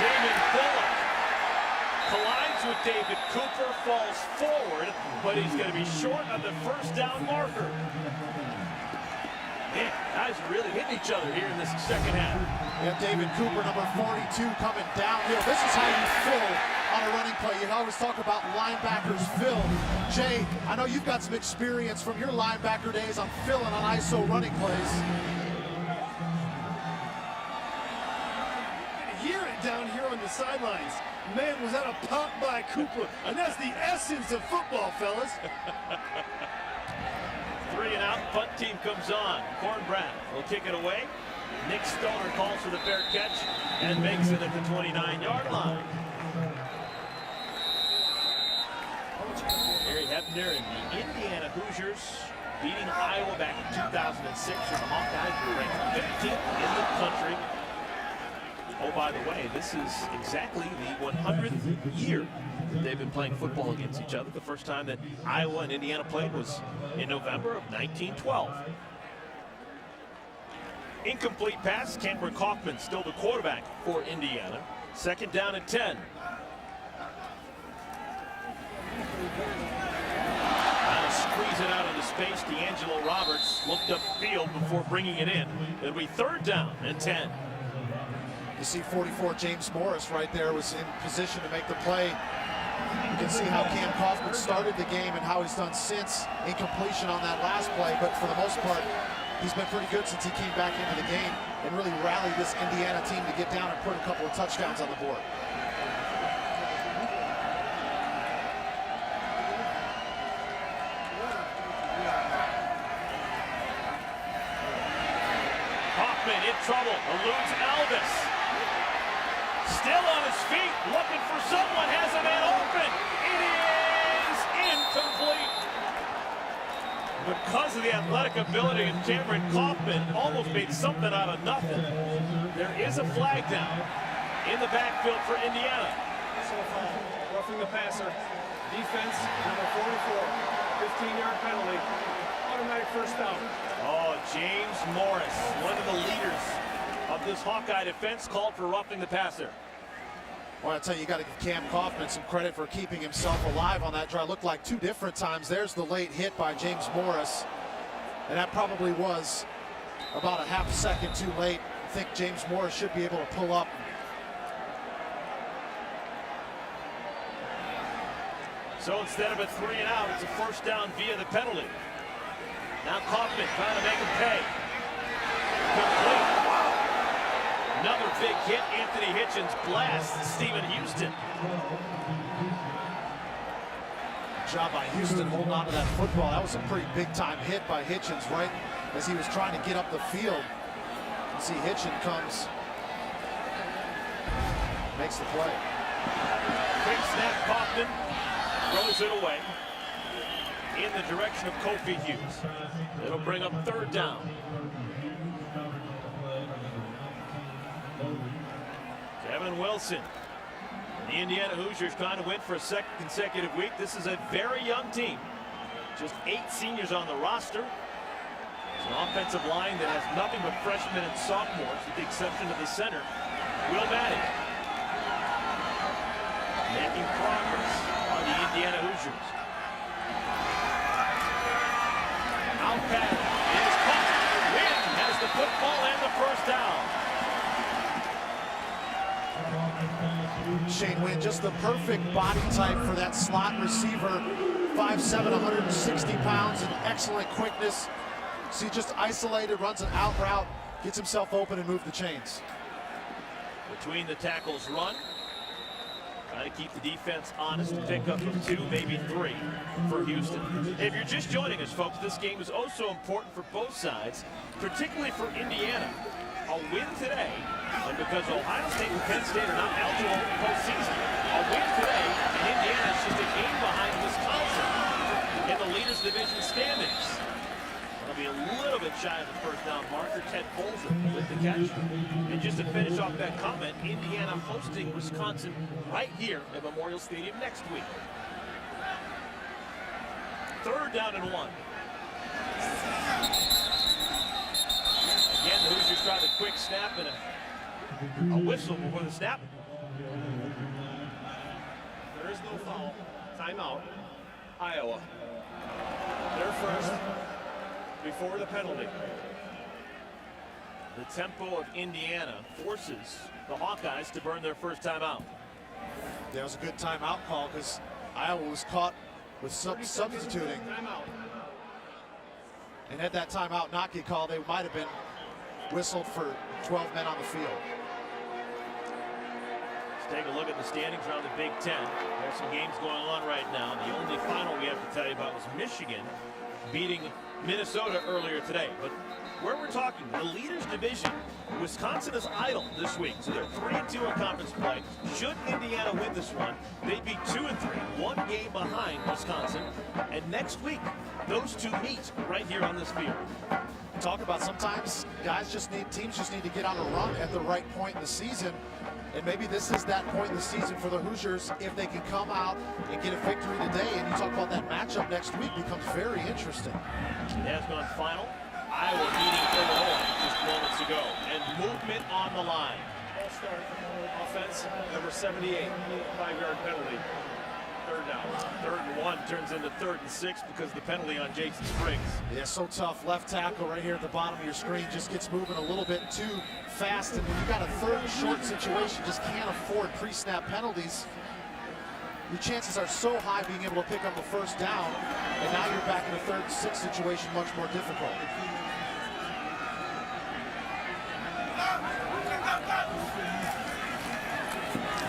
Damon Bullock collides with David Cooper, falls forward, but he's going to be short of the first down marker. Man, guys are really hitting each other here in this second half. You have David Cooper, number 42, coming downhill. This is how you fill on a running play. You always talk about linebackers fill. Jay, I know you've got some experience from your linebacker days on filling on ISO running plays. Hear it down here on the the sidelines. Man, was that a pop by Cooper. And that's the essence of football, fellas. 3 and out, punt team comes on. Cornbrat will kick it away. Nick Stoner calls for the fair catch and makes it at the 29-yard line. Harry Hebner and the Indiana Hoosiers beating Iowa back in 2006, and the Hawkeyes were ranked 15th in the country. Oh, by the way, this is exactly the 100th year that they've been playing football against each other. The first time that Iowa and Indiana played was in November of 1912. Incomplete pass. Cameron Kaufman still the quarterback for Indiana. 2nd down and 10. Trying to squeeze it out into space. D'Angelo Roberts looked upfield before bringing it in. It'll be 3rd down and 10. You see 44 James Morris right there was in position to make the play. You can see how Cam Kaufman started the game and how he's done since. Incompletion on that last play, but for the most part, he's been pretty good since he came back into the game and really rallied this Indiana team to get down and put a couple of touchdowns on the board. Kaufman in trouble, eludes Elvis. Still on his feet, looking for someone, has a man open. It is incomplete. Because of the athletic ability of Cameron Kaufman, almost made something out of nothing. There is a flag down in the backfield for Indiana. Roughing the passer. Defense, number 44. 15-yard penalty. Automatic 1st down. Oh, James Morris, one of the leaders of this Hawkeye defense, called for roughing the passer. Well, I tell you, you got to give Cam Kaufman some credit for keeping himself alive on that drive. Looked like 2 different times. There's the late hit by James Morris, and that probably was about a half second too late. I think James Morris should be able to pull up. So instead of a 3 and out, it's a 1st down via the penalty. Now Kaufman trying to make him pay. Complete. Another big hit. Anthony Hitchens blasts Stephen Houston. Job by Houston holding on to that football. That was a pretty big time hit by Hitchens right as he was trying to get up the field. You see Hitchens comes, makes the play. Quick snap, Kaufman throws it away in the direction of Kofi Hughes. It'll bring up 3rd down. Kevin Wilson. The Indiana Hoosiers trying to win for a 2nd consecutive week. This is a very young team. Just 8 seniors on the roster. It's an offensive line that has nothing but freshmen and sophomores, with the exception of the center, Will Maddie. Making progress on the Indiana Hoosiers. Out pass is caught. Wynn has the football and the 1st down. Shane Wynn, just the perfect body type for that slot receiver. 5'7", 160 pounds, and excellent quickness. See, just isolated, runs an out route, gets himself open and move the chains. Between the tackles run. Trying to keep the defense honest and pick up 2, maybe 3 for Houston. If you're just joining us, folks, this game is oh so important for both sides, particularly for Indiana. A win today, and because Ohio State and Penn State are not eligible for the postseason, a win today, and Indiana is just a game behind Wisconsin in the leaders division standings. It'll be a little bit shy of the 1st down marker. Ted Bolzer with the catch. And just to finish off that comment, Indiana hosting Wisconsin right here at Memorial Stadium next week. 3rd down and 1. Again, the Hoosiers tried a quick snap and a whistle before the snap. There is no foul. Timeout. Iowa. They're first before the penalty. The tempo of Indiana forces the Hawkeyes to burn their 1st timeout. That was a good timeout call because Iowa was caught with substituting. And had that timeout not get called, they might have been whistled for 12 men on the field. Let's take a look at the standings around the Big Ten. There's some games going on right now. The only final we have to tell you about was Michigan beating Minnesota earlier today. But where we're talking, the leaders division, Wisconsin is idle this week, so they're 3-2 in conference play. Should Indiana win this one, they'd be 2-3, one game behind Wisconsin. And next week, those two meet right here on this field. Talk about sometimes teams just need to get on a run at the right point in the season. And maybe this is that point in the season for the Hoosiers if they can come out and get a victory today. And you talk about that matchup next week becomes very interesting. It has gone final. Iowa beating Illinois just moments ago. And movement on the line. Ball start offense, number 78, 5-yard penalty. Third down. 3rd and 1 turns into 3rd and 6 because of the penalty on Jason Spriggs. Yeah, so tough. Left tackle right here at the bottom of your screen just gets moving a little bit too fast. And when you've got a 3rd and short situation, just can't afford pre-snap penalties. Your chances are so high being able to pick up a 1st down. And now you're back in a 3rd and 6 situation, much more difficult.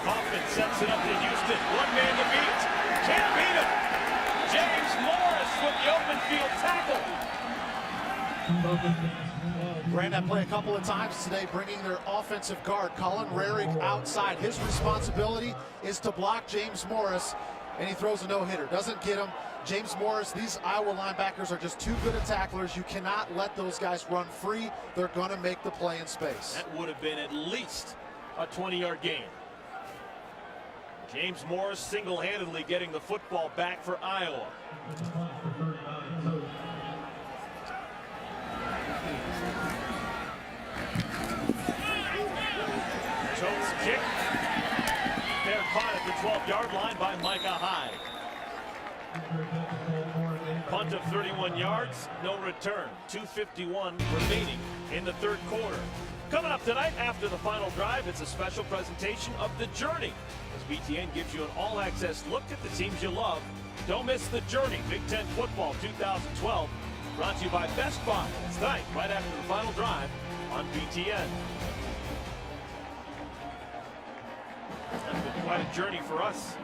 Hoffman sets it up to Houston. One man to beat. Can't beat him. James Morris with the open field tackle. Ran that play a couple of times today, bringing their offensive guard, Colin Rarig, outside. His responsibility is to block James Morris, and he throws a no-hitter. Doesn't get him. James Morris, these Iowa linebackers are just too good at tacklers. You cannot let those guys run free. They're going to make the play in space. That would have been at least a 20-yard gain. James Morris single-handedly getting the football back for Iowa. Jones kick. Fair caught at the 12-yard line by Micah Hyde. Punt of 31 yards, no return. 2:51 remaining in the 3rd quarter. Coming up tonight after the final drive, it's a special presentation of The Journey, as BTN gives you an all-access look at the teams you love. Don't miss The Journey, Big Ten Football 2012, brought to you by Best Buy. It's tonight, right after the final drive on BTN. That's been quite a journey for us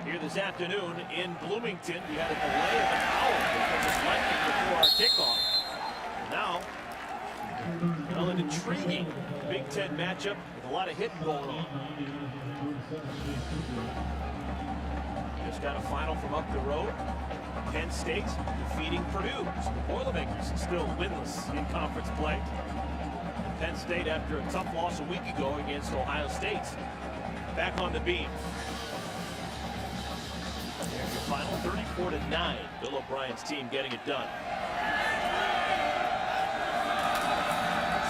here this afternoon in Bloomington. We had a delay of an hour because of lightning before our kickoff. Now, well, an intriguing Big Ten matchup with a lot of hitting going on. Just got a final from up the road. Penn State defeating Purdue. So the Boilermakers still winless in conference play. And Penn State, after a tough loss a week ago against Ohio State, back on the beam. There's the final, 34-9. Bill O'Brien's team getting it done.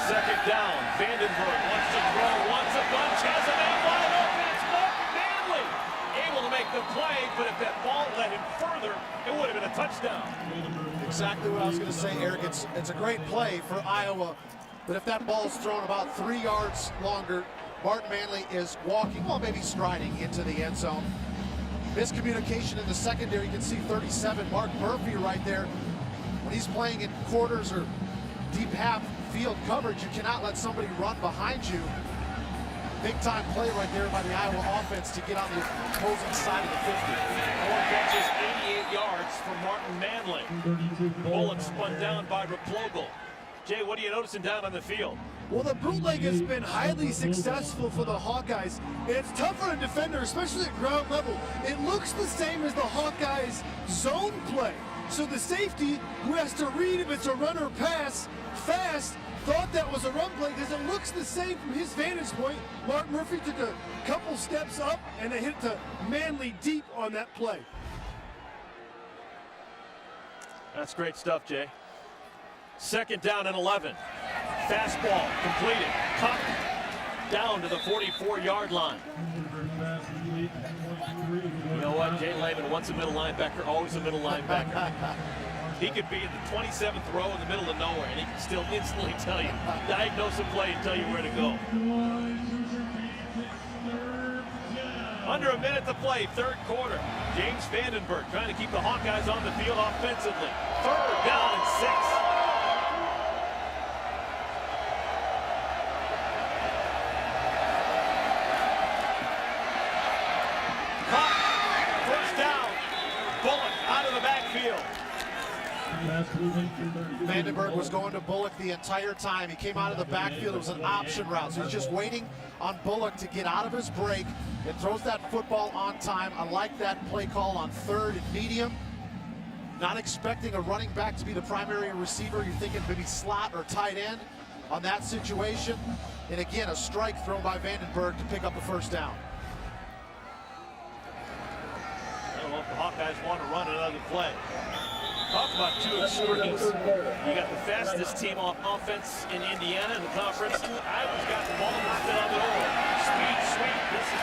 2nd down. Vandenberg wants to throw, wants a bunch, has a man wide open. It's Martin Manley able to make the play, but if that ball led him further, it would have been a touchdown. Exactly what I was going to say, Eric. It's a great play for Iowa, but if that ball is thrown about 3 yards longer, Martin Manley is walking, well, maybe striding into the end zone. Miscommunication in the secondary. You can see 37, Mark Murphy right there. When he's playing in quarters or deep half field coverage, you cannot let somebody run behind you. Big time play right there by the Iowa offense to get on the opposing side of the 50. 4 catches, 88 yards for Martin Manley. Bullock spun down by Replogle. Jay, what are you noticing down on the field? Well, the bootleg has been highly successful for the Hawkeyes. It's tough for a defender, especially at ground level. It looks the same as the Hawkeyes' zone play. So the safety, who has to read if it's a run or pass fast, thought that was a run play because it looks the same from his vantage point. Mark Murphy took a couple steps up and they hit to Manley deep on that play. That's great stuff, Jay. 2nd down and 11. Fastball completed. Cut down to the 44-yard line. You know what? Jay Lehman, once a middle linebacker, always a middle linebacker. He could be in the 27th row in the middle of nowhere, and he can still instantly tell you, diagnose a play and tell you where to go. Under a minute to play, 3rd quarter. James Vandenberg trying to keep the Hawkeyes on the field offensively. 3rd down and 6. field. Vandenberg was going to Bullock the entire time. He came out of the backfield. It was an option route. So he's just waiting on Bullock to get out of his break and throws that football on time. I like that play call on 3rd and medium. Not expecting a running back to be the primary receiver. You're thinking maybe slot or tight end on that situation. And again, a strike thrown by Vandenberg to pick up the first down. I don't know if the Hawkeyes want to run another play. Talk about two extremes. You got the fastest team on offense in Indiana in the conference. Iowa's got the ball still on the hole. Speed, sweep. This is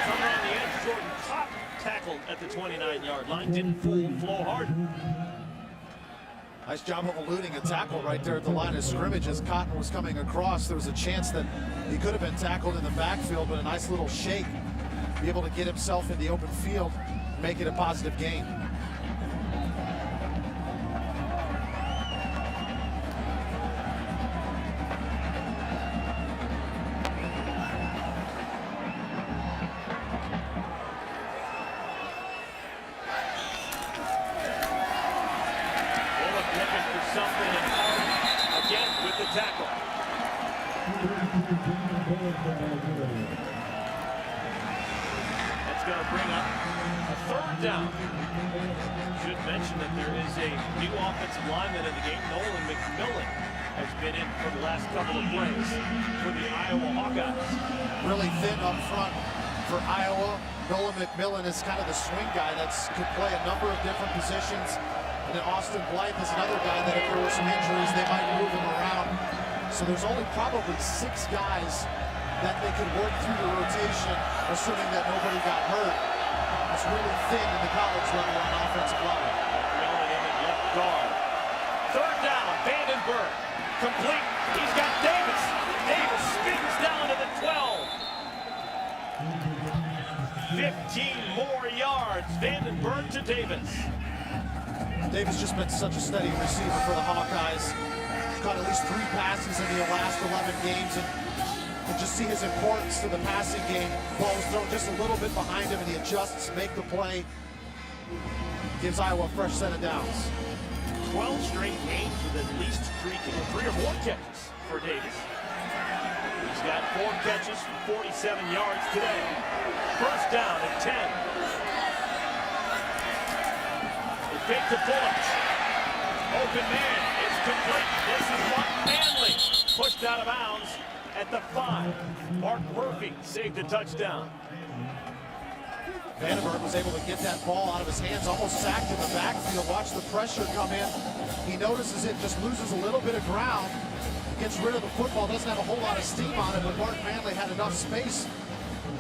coming on the edge. Jordan Cotton tackled at the 29-yard line. Didn't fool Flo Harden. Nice job of eluding a tackle right there at the line of scrimmage as Cotton was coming across. There was a chance that he could have been tackled in the backfield, but a nice little shake. Be able to get himself in the open field, make it a positive gain. That's going to bring up a 3rd down. Should mention that there is a new offensive lineman in the game. Nolan McMillan has been in for the last couple of plays for the Iowa Hawkeyes. Really thin up front for Iowa. Nolan McMillan is kind of the swing guy that could play a number of different positions. And then Austin Blythe is another guy that if there were some injuries, they might move him around. So there's only probably 6 guys that they could work through the rotation, assuming that nobody got hurt. It's really thin in the college level on offensive line. Yelling in at left guard. 3rd down, Vandenberg. Complete. He's got Davis. Davis spins down to the 12. 15 more yards. Vandenberg to Davis. Davis just been such a steady receiver for the Hawkeyes. He's caught at least 3 passes in the last 11 games, and just see his importance to the passing game. Ball was thrown just a little bit behind him, and he adjusts, make the play. Gives Iowa a fresh set of downs. 12 straight games with at least 3 or more catches for Davis. He's got 4 catches for 47 yards today. 1st down at 10. The fake to Bullock. Open man. It's complete. This is Mark Manley. Pushed out of bounds at the 5. Mark Murphy saved a touchdown. Vandenberg was able to get that ball out of his hands, almost sacked in the backfield. Watch the pressure come in. He notices it, just loses a little bit of ground, gets rid of the football, doesn't have a whole lot of steam on it, but Mark Manley had enough space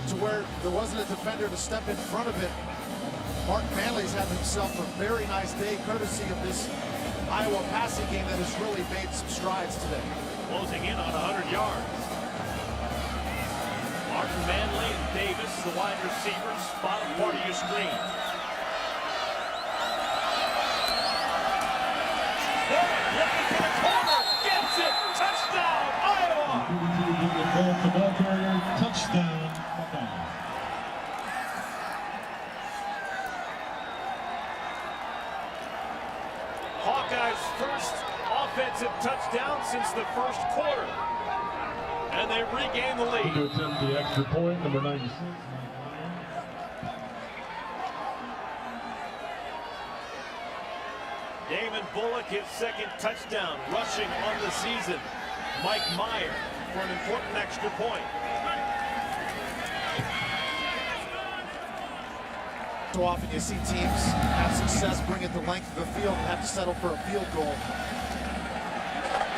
to where there wasn't a defender to step in front of it. Mark Manley's had himself a very nice day, courtesy of this Iowa passing game that has really made some strides today. Closing in on 100 yards. Martin Manley and Davis, the wide receivers, bottom part of your screen. Looking for the corner, gets it, touchdown, Iowa! The ball carrier, touchdown, Hawkeyes. Hawkeyes' first offensive touchdown since the 1st quarter. And they regain the lead. To attempt the extra point, number 96. Damon Bullock, his 2nd touchdown, rushing on the season. Mike Meyer for an important extra point. So often you see teams have success, bring it the length of the field, and have to settle for a field goal.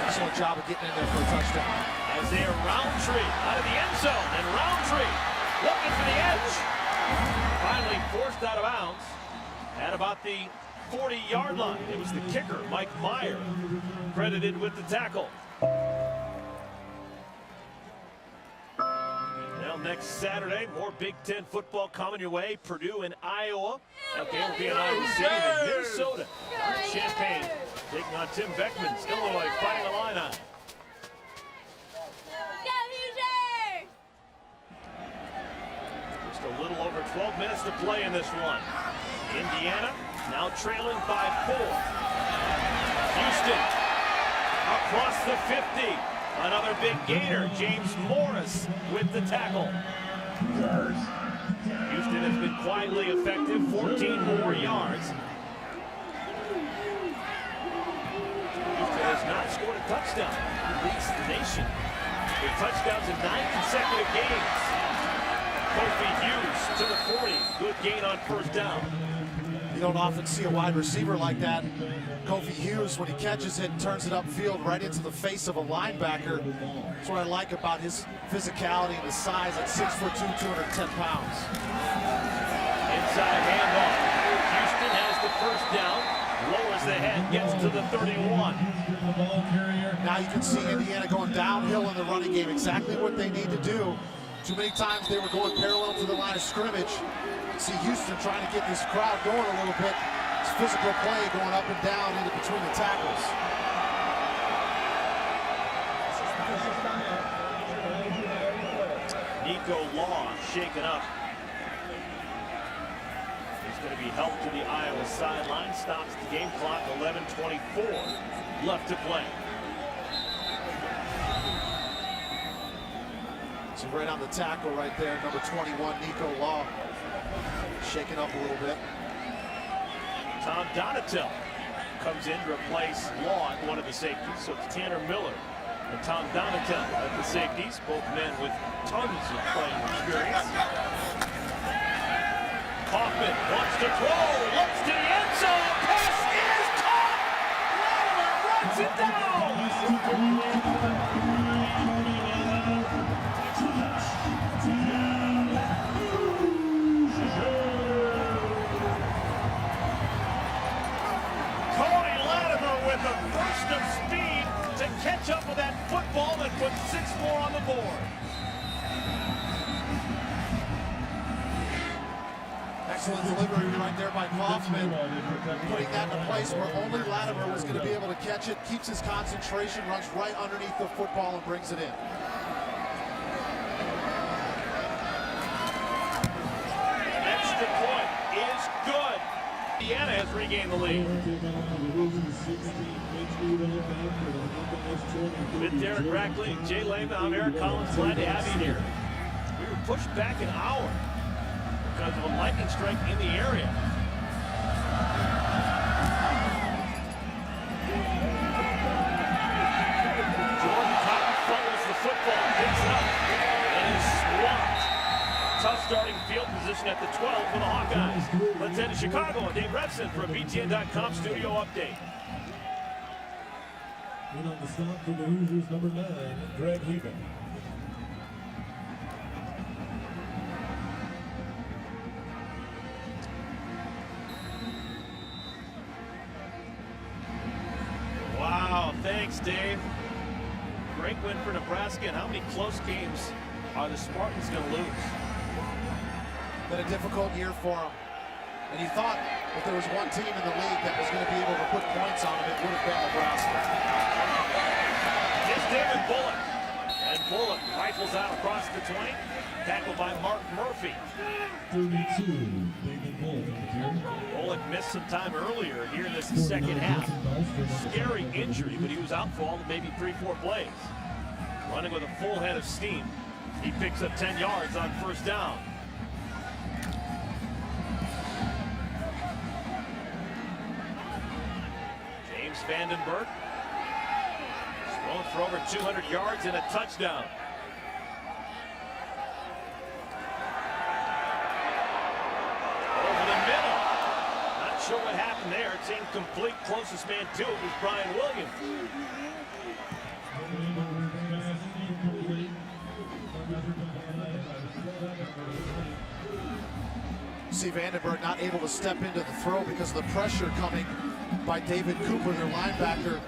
Excellent job of getting in there for a touchdown. Isaiah Roundtree out of the end zone, and Roundtree looking for the edge. Finally forced out of bounds at about the 40-yard line. It was the kicker, Mike Meyer, credited with the tackle. Now next Saturday, more Big Ten football coming your way. Purdue and Iowa. That game will be in Iowa City and Minnesota. Champaign taking on Tim Beckman's Illinois Fighting Illini. Just a little over 12 minutes to play in this one. Indiana Now trailing by 4. Houston across the 50. Another big gainer. James Morris with the tackle. Houston has been quietly effective. 14 more yards. Houston has not scored a touchdown. It leads the nation with touchdowns in 9 consecutive games. Kofi Hughes to the 40. Good gain on first down. You don't often see a wide receiver like that. Kofi Hughes, when he catches it, turns it upfield right into the face of a linebacker. That's what I like about his physicality and his size at 6'2", 210 pounds. Inside handoff. Houston has the first down. Lowers the head, gets to the 31. Now you can see Indiana going downhill in the running game, exactly what they need to do. Too many times they were going parallel to the line of scrimmage. See Houston trying to get this crowd going a little bit. It's physical play going up and down into between the tackles. Nico Law shaken up. He's going to be helped to the Iowa sideline. Stops the game clock. 11:24 left to play. So right on the tackle right there, number 21, Nico Law. Shaken up a little bit. Tom Donatel comes in to replace Law at one of the safeties. So it's Tanner Miller and Tom Donatel at the safeties. Both men with tons of playing experience. Kaufman wants to throw, looks to the end zone. Pass is caught. Latimer runs it down. With a burst of speed to catch up with that football and put 6 more on the board. Excellent delivery right there by Kaufman. Putting that in a place where only Latimer was going to be able to catch it. Keeps his concentration, runs right underneath the football and brings it in. Extra point is good. Indiana has regained the lead. With Derek Brackley, Jay Lehman, I'm Eric Collins. Glad to have you here. We were pushed back an hour because of a lightning strike in the area. Jordan Cotton fumbles the football, picks it up, and is swamped. Tough starting field position at the 12 for the Hawkeyes. Let's head to Chicago. Dave Revson for a BTN.com studio update. In on the stop for the Hoosiers, number 9, Greg Heben. Wow, thanks, Dave. Great win for Nebraska. And how many close games are the Spartans going to lose? Been a difficult year for him. And you thought if there was one team in the league that was going to be able to put points on him, it would have been Nebraska. It's David Bullock. And Bullock rifles out across the 20. Tackled by Mark Murphy. 32, David Bullock. Bullock missed some time earlier here in this second half. Scary injury, but he was out for all maybe 3-4 plays. Running with a full head of steam. He picks up 10 yards on first down. James Vandenberg. Thrown for over 200 yards and a touchdown. Over the middle. Not sure what happened there. It's incomplete. Closest man to it was Brian Williams. See Vandenberg not able to step into the throw because of the pressure coming by David Cooper, their linebacker,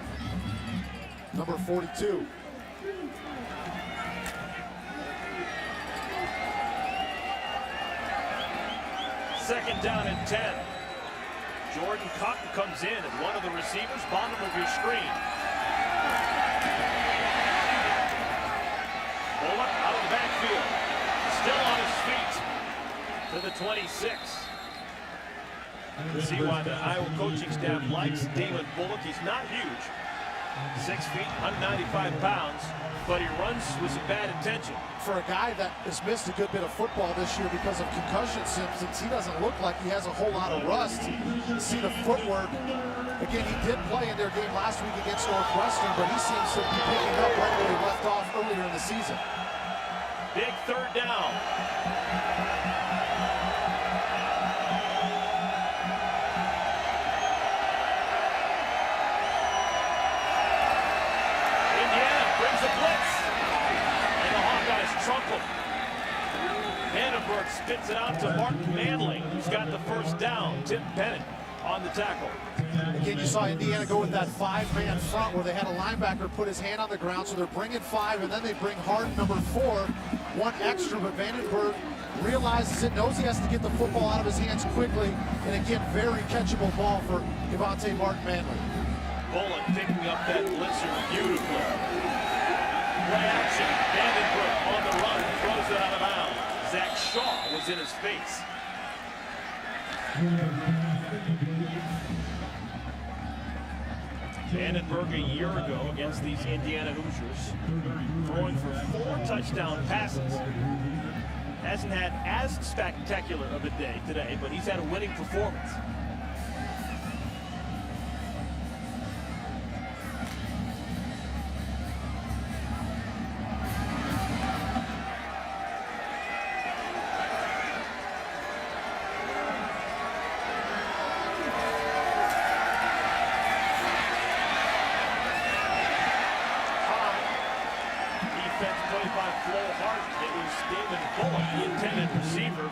number 42. Second down and 10. Jordan Cotton comes in, and one of the receivers, bottom of your screen. Bullock out of the backfield. Still on his feet to the 26. You see why the Iowa coaching staff likes Damon Bullock. He's not huge, 6 feet, 195 pounds, but he runs with some bad intention. For a guy that has missed a good bit of football this year because of concussion symptoms, he doesn't look like he has a whole lot of rust. You see the footwork. Again, he did play in their game last week against Northwestern, but he seems to be picking up right where he left off earlier in the season. Big third down. Indiana brings a blitz. And the Hawkeyes trunkle. Vandenberg spits it out to Martin Manley, who's got the first down. Tim Bennett on the tackle. Again, you saw Indiana go with that 5-man front where they had a linebacker put his hand on the ground, so they're bringing 5, and then they bring Hard number 4, one extra, but Vandenberg realizes it, knows he has to get the football out of his hands quickly, and again, very catchable ball for Devontae Martin Manley. Bullock picking up that blitzer beautifully. Play action, Vandenberg on the run, throws it out of bounds. Zach Shaw was in his face. Vandenberg a year ago against these Indiana Hoosiers, throwing for 4 touchdown passes. Hasn't had as spectacular of a day today, but he's had a winning performance.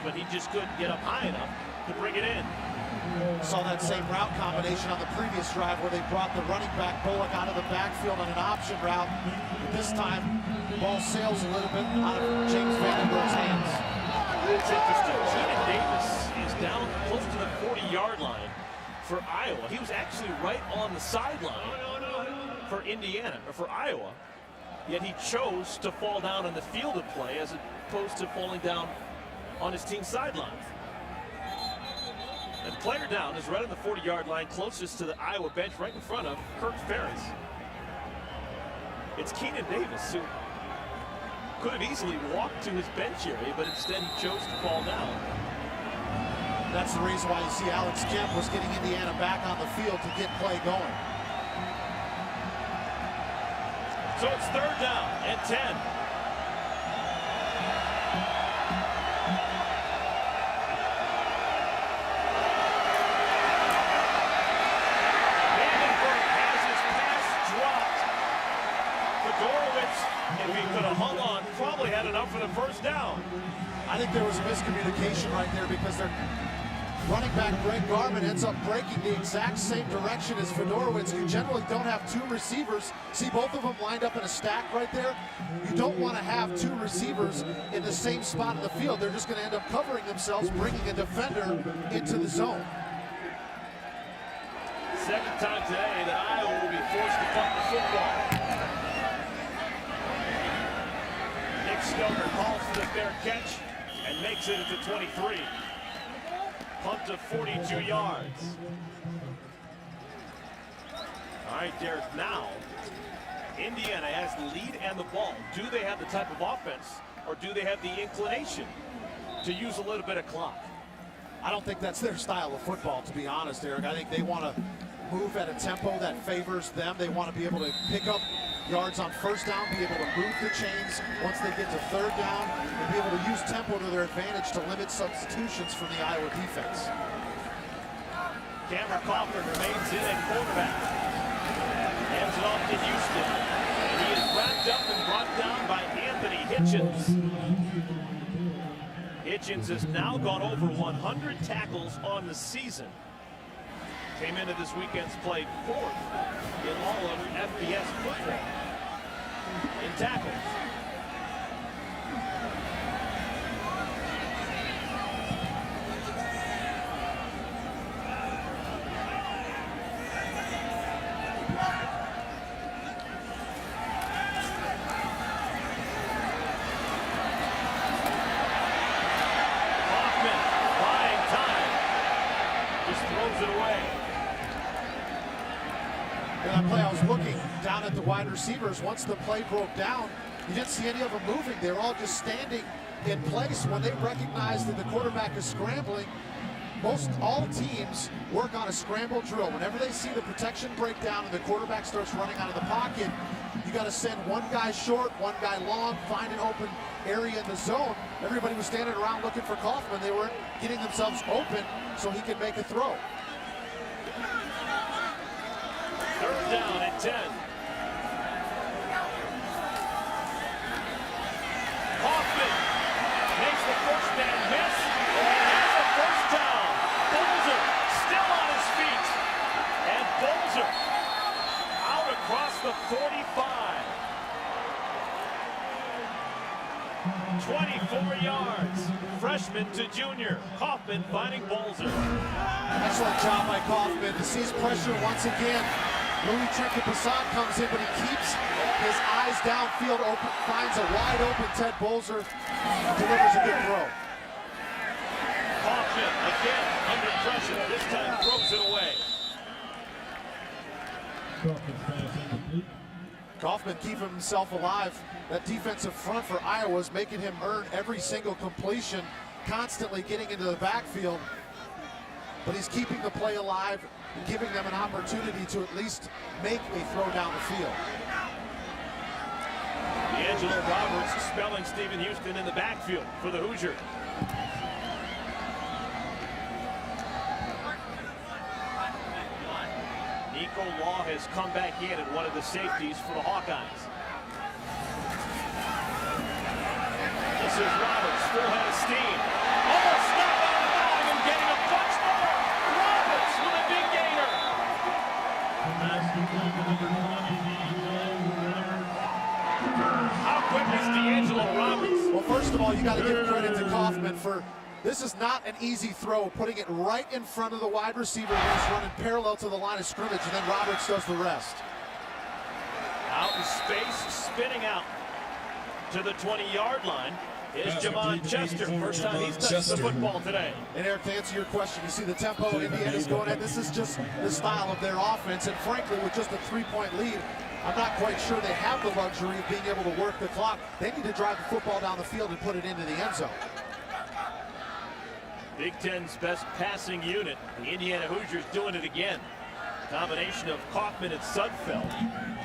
But he just couldn't get up high enough to bring it in. Saw that same route combination on the previous drive where they brought the running back Bullock out of the backfield on an option route. But this time, the ball sails a little bit out of James Vandenberg's hands. It's interesting. Keenan Davis is down close to the 40-yard line for Iowa. He was actually right on the sideline for Indiana, or for Iowa. Yet he chose to fall down on the field of play as opposed to falling down on his team's sideline. And the player down is right on the 40-yard line, closest to the Iowa bench, right in front of Kirk Ferris. It's Keenan Davis, who could have easily walked to his bench area, but instead he chose to fall down. That's the reason why you see Alex Kemp was getting Indiana back on the field to get play going. So it's 3rd down and 10. If he could have hung on, probably had enough for the first down. I think there was a miscommunication right there because their running back Greg Garman ends up breaking the exact same direction as Fedorowicz. You generally don't have 2 receivers. See both of them lined up in a stack right there? You don't want to have 2 receivers in the same spot in the field. They're just going to end up covering themselves, bringing a defender into the zone. Second time today that Iowa will be forced to punt the football. Stoker calls for the fair catch and makes it at the 23. Punt to 42 yards. All right, Derek, now Indiana has the lead and the ball. Do they have the type of offense, or do they have the inclination to use a little bit of clock? I don't think that's their style of football, to be honest, Eric. I think they want to move at a tempo that favors them. They want to be able to pick up yards on first down, be able to move the chains once they get to 3rd down, and be able to use tempo to their advantage to limit substitutions from the Iowa defense. Cameron Coughlin remains in at quarterback. Hands it off to Houston. And he is wrapped up and brought down by Anthony Hitchens. Hitchens has now gone over 100 tackles on the season. Came into this weekend's play 4th in all of FBS football in tackles. Hoffman buying time. Just throws In that play, I was looking down at the wide receivers. Once the play broke down, you didn't see any of them moving. They were all just standing in place. When they recognize that the quarterback is scrambling, all teams work on a scramble drill. Whenever they see the protection break down and the quarterback starts running out of the pocket, you got to send one guy short, one guy long, find an open area in the zone. Everybody was standing around looking for Kaufman. They weren't getting themselves open so he could make a throw. Third down at 10. Hoffman makes the first man miss and has a first down. Bolzer still on his feet. And Bolzer out across the 45. 24 yards. Freshman to junior. Kaufman finding Bolzer. Excellent job by Kaufman to seize pressure once again. Louis Trinket-Passant comes in, but he keeps his eyes downfield open, finds a wide open Ted Bolzer, delivers a good throw. Kaufman again under pressure. This time throws it away. Kaufman keeping himself alive. That defensive front for Iowa is making him earn every single completion, constantly getting into the backfield. But he's keeping the play alive and giving them an opportunity to at least make a throw down the field. D'Angelo Roberts spelling Stephen Houston in the backfield for the Hoosier. Nico Law has come back in at one of the safeties for the Hawkeyes. This is Roberts, full head of steam. Almost snapped out of the bag and getting a bunch more. Roberts with a big gainer. How quick is D'Angelo Roberts? Well, first of all, you got to give credit to Kaufman for this is not an easy throw, putting it right in front of the wide receiver who's running parallel to the line of scrimmage, and then Roberts does the rest. Out in space, spinning out to the 20-yard line is Jamon Chester. First time he's touched the football today. And Eric, to answer your question, you see the tempo Indiana's going at. This is just the style of their offense, and frankly, with just a 3-point lead, I'm not quite sure they have the luxury of being able to work the clock. They need to drive the football down the field and put it into the end zone. Big Ten's best passing unit, the Indiana Hoosiers, doing it again. Combination of Kaufman and Sudfeld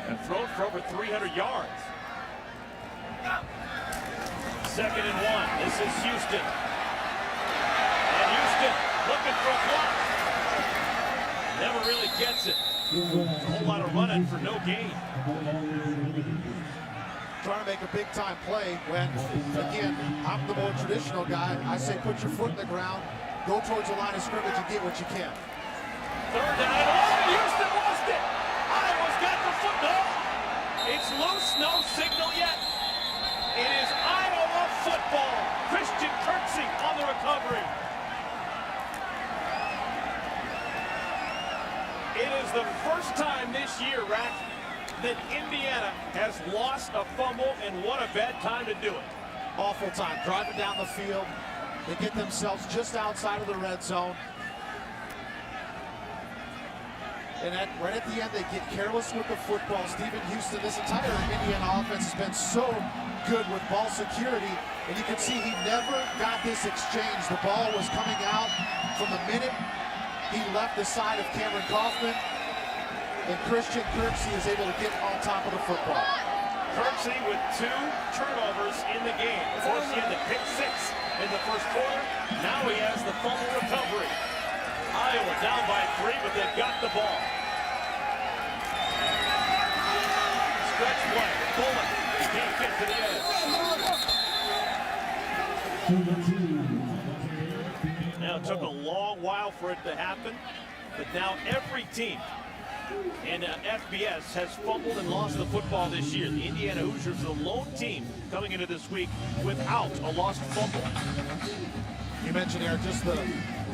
have thrown for over 300 yards. 2nd and 1. This is Houston. And Houston looking for a block. Never really gets it. A whole lot of running for no gain. Trying to make a big-time play when, again, I'm the more traditional guy. I say put your foot in the ground, go towards the line of scrimmage and get what you can. 3rd down. Oh, Houston lost it. Iowa's got the football. It's loose, no signal yet. It is Iowa football. Christian Kirksey on the recovery. It is the first time this year, Rack, that Indiana has lost a fumble, and what a bad time to do it. Awful time, driving down the field. They get themselves just outside of the red zone. And right at the end, they get careless with the football. Stephen Houston, this entire Indiana offense has been so good with ball security, and you can see he never got this exchange. The ball was coming out from the minute he left the side of Cameron Kaufman, and Christian Kirksey is able to get on top of the football. Kirksey with 2 turnovers in the game. Of course, he had the pick 6 in the first quarter. Now he has the fumble recovery. Iowa down by 3, but they've got the ball. Stretch play. Bullock can't get to the edge. Now, it took a long while for it to happen, but now every team in FBS has fumbled and lost the football this year. The Indiana Hoosiers are the lone team coming into this week without a lost fumble. You mentioned, Eric, just the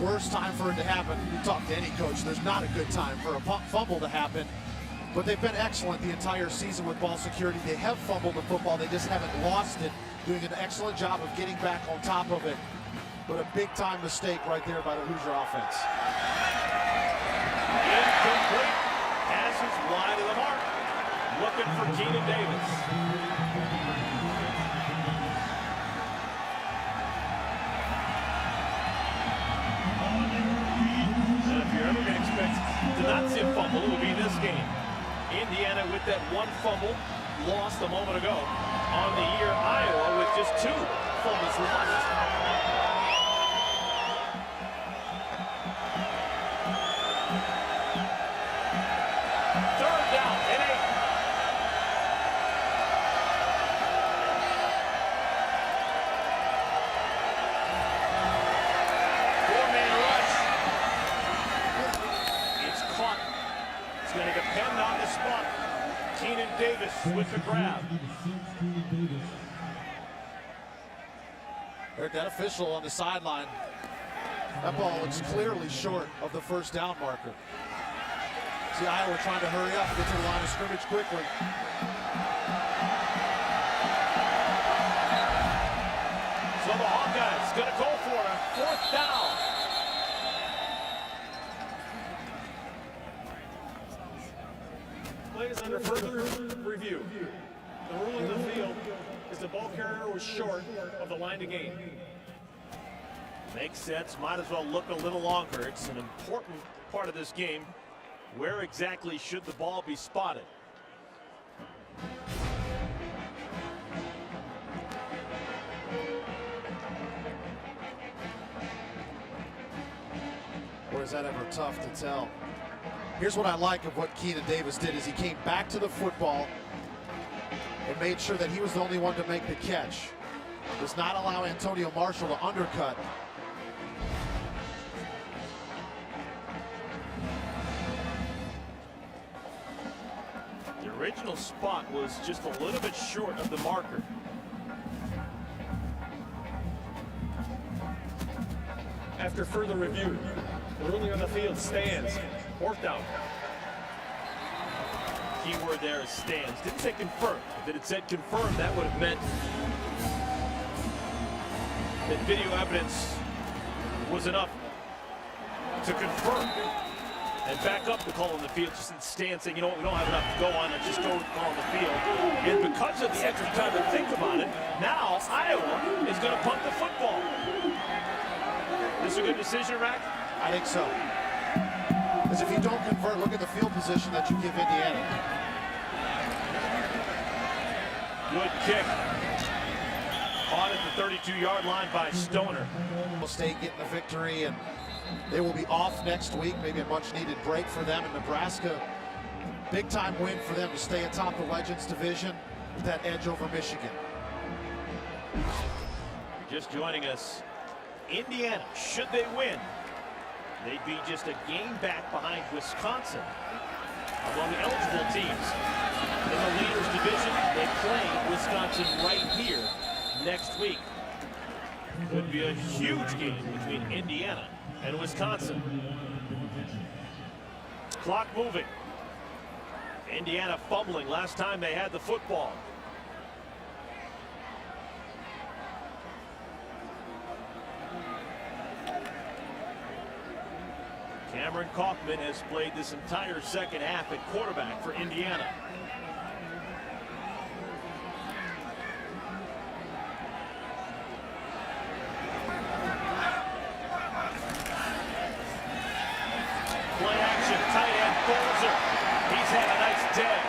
worst time for it to happen. You talk to any coach, there's not a good time for a fumble to happen. But they've been excellent the entire season with ball security. They have fumbled the football, they just haven't lost it, doing an excellent job of getting back on top of it. But a big-time mistake right there by the Hoosier offense. Incomplete. Passes wide of the Wisconsin fumble will be this game. Indiana with that one fumble lost a moment ago. On the year, Iowa with just 2 fumbles lost. Third down and 8. Four-man rush. It's caught. It's going to depend on the spot. Keenan Davis with the grab. Heard that official on the sideline. That ball looks clearly short of the first down marker. See Iowa trying to hurry up, get to the line of scrimmage quickly. So the Hawkeyes going to go for it on 4th down. Play is under further review. The ruling of the field is the ball carrier was short of the line to gain. Makes sense. Might as well look a little longer. It's an important part of this game. Where exactly should the ball be spotted? Or is that ever tough to tell? Here's what I like of what Keenan Davis did is he came back to the football and made sure that he was the only one to make the catch. Does not allow Antonio Marshall to undercut. The original spot was just a little bit short of the marker. After further review, the ruling on the field stands. 4th down. Key word there is stands. Didn't say confirm. If it had said confirm, that would have meant that video evidence was enough to confirm and back up the call on the field. Just in stand saying, you know what, we don't have enough to go on, and just go with the call on the field. And because of the extra time to think about it, now Iowa is going to punt the football. This a good decision, Rack? I think so. Because if you don't convert, look at the field position that you give Indiana. Good kick. Caught at the 32-yard line by Stoner. State getting the victory, and they will be off next week. Maybe a much-needed break for them in Nebraska. Big-time win for them to stay atop the Legends division with that edge over Michigan. Just joining us, Indiana, should they win, they'd be just a game back behind Wisconsin among eligible teams. In the leaders division, they play Wisconsin right here next week. Could be a huge game between Indiana and Wisconsin. Clock moving. Indiana fumbling last time they had the football. Cameron Kaufman has played this entire second half at quarterback for Indiana. Play action, tight end Bolzer. He's had a nice day.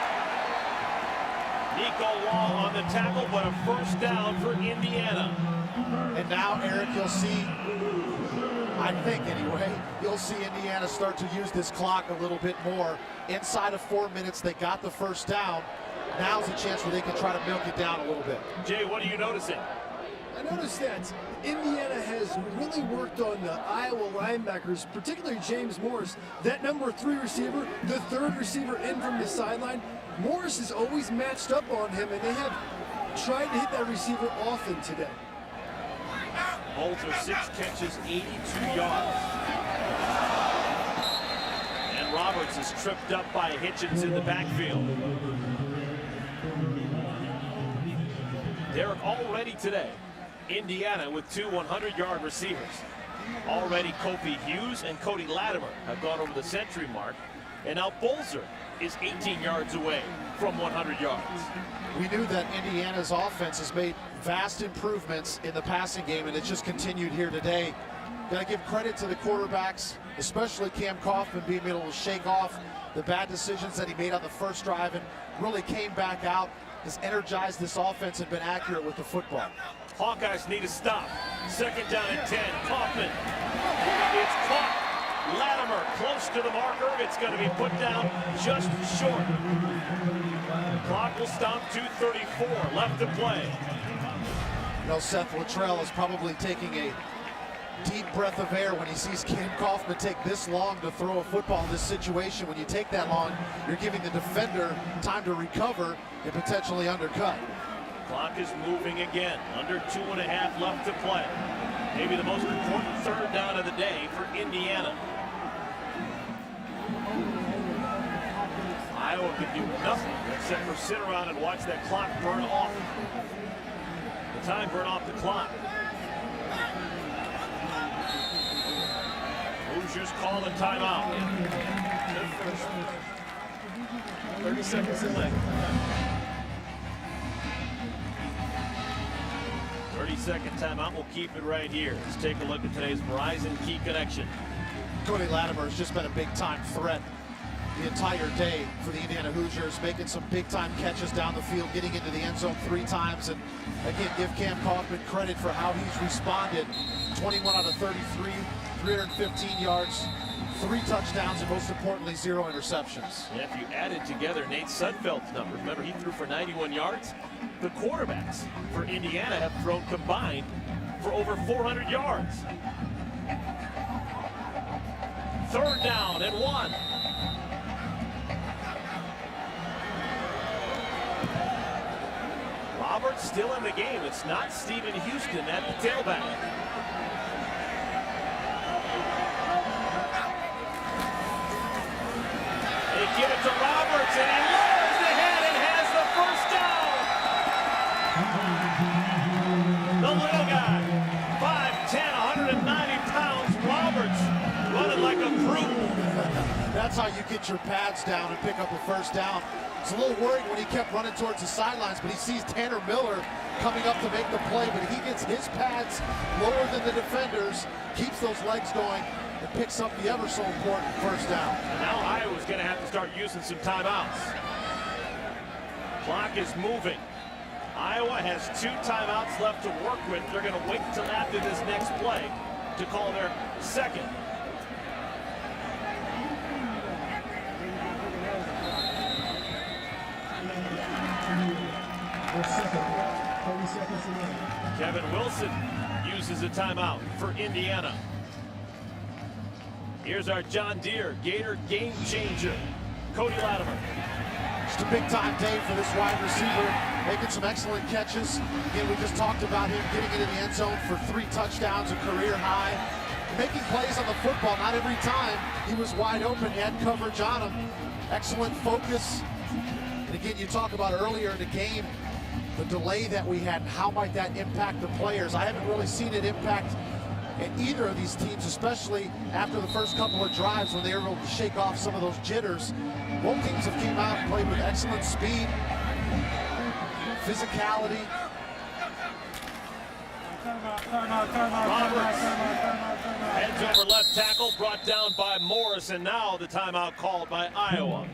Nico Long on the tackle, but a first down for Indiana. And now, Eric, you'll see, I think anyway, you'll see Indiana start to use this clock a little bit more. Inside of 4 minutes, they got the first down. Now's a chance where they can try to milk it down a little bit. Jay, what are you noticing? I noticed that Indiana has really worked on the Iowa linebackers, particularly James Morris. That number 3 receiver, the third receiver in from the sideline, Morris is always matched up on him, and they have tried to hit that receiver often today. Bolzer 6 catches, 82 yards. And Roberts is tripped up by Hitchens in the backfield. Derek already today, Indiana with 2 100-yard receivers. Already Kofi Hughes and Cody Latimer have gone over the century mark. And now Bolzer is 18 yards away from 100 yards. We knew that Indiana's offense has made vast improvements in the passing game, and it's just continued here today. Got to give credit to the quarterbacks, especially Cam Kaufman being able to shake off the bad decisions that he made on the first drive and really came back out, has energized this offense and been accurate with the football. Hawkeyes need a stop. Second down and 10. Kaufman. It's caught. Latimer close to the marker. It's going to be put down just short. Clock will stop. 2:34 left to play. You know, Seth Luttrell is probably taking a deep breath of air when he sees Cam Kaufman take this long to throw a football in this situation. When you take that long, you're giving the defender time to recover and potentially undercut. Clock is moving again. Under 2.5 left to play. Maybe the most important third down of the day for Indiana. Iowa could do nothing except for sit around and watch that clock burn off. The time burn off the clock. Hoosiers call a timeout. 30 seconds in left. 30-second timeout. We'll keep it right here. Let's take a look at today's Verizon Key Connection. Cody Latimer has just been a big-time threat the entire day for the Indiana Hoosiers, making some big-time catches down the field, getting into the end zone 3 times, and again, give Cam Kaufman credit for how he's responded. 21 out of 33, 315 yards, 3 touchdowns, and most importantly, 0 interceptions. And if you added together Nate Sudfeld's numbers, remember he threw for 91 yards? The quarterbacks for Indiana have thrown combined for over 400 yards. Third down and 1. Roberts still in the game. It's not Stephen Houston at the tailback. They give it to Roberts, and he lowers the head and has the first down. The little guy, 5'10", 190 pounds, Roberts, running like a brute. That's how you get your pads down and pick up a first down. He's a little worried when he kept running towards the sidelines, but he sees Tanner Miller coming up to make the play, but he gets his pads lower than the defenders, keeps those legs going, and picks up the ever so important first down. And now Iowa's going to have to start using some timeouts. Clock is moving. Iowa has 2 timeouts left to work with. They're going to wait until after this next play to call their second. Kevin Wilson uses a timeout for Indiana. Here's our John Deere Gator game changer, Cody Latimer. Just a big-time day for this wide receiver, making some excellent catches. Again, we just talked about him getting into the end zone for 3 touchdowns, a career high. Making plays on the football, not every time he was wide open, he had coverage on him. Excellent focus. And again, you talk about earlier in the game, the delay that we had, and how might that impact the players. I haven't really seen it impact in either of these teams, especially after the first couple of drives when they were able to shake off some of those jitters. Both teams have came out and played with excellent speed, physicality. Roberts heads over left tackle, brought down by Morris, and now the timeout called by Iowa.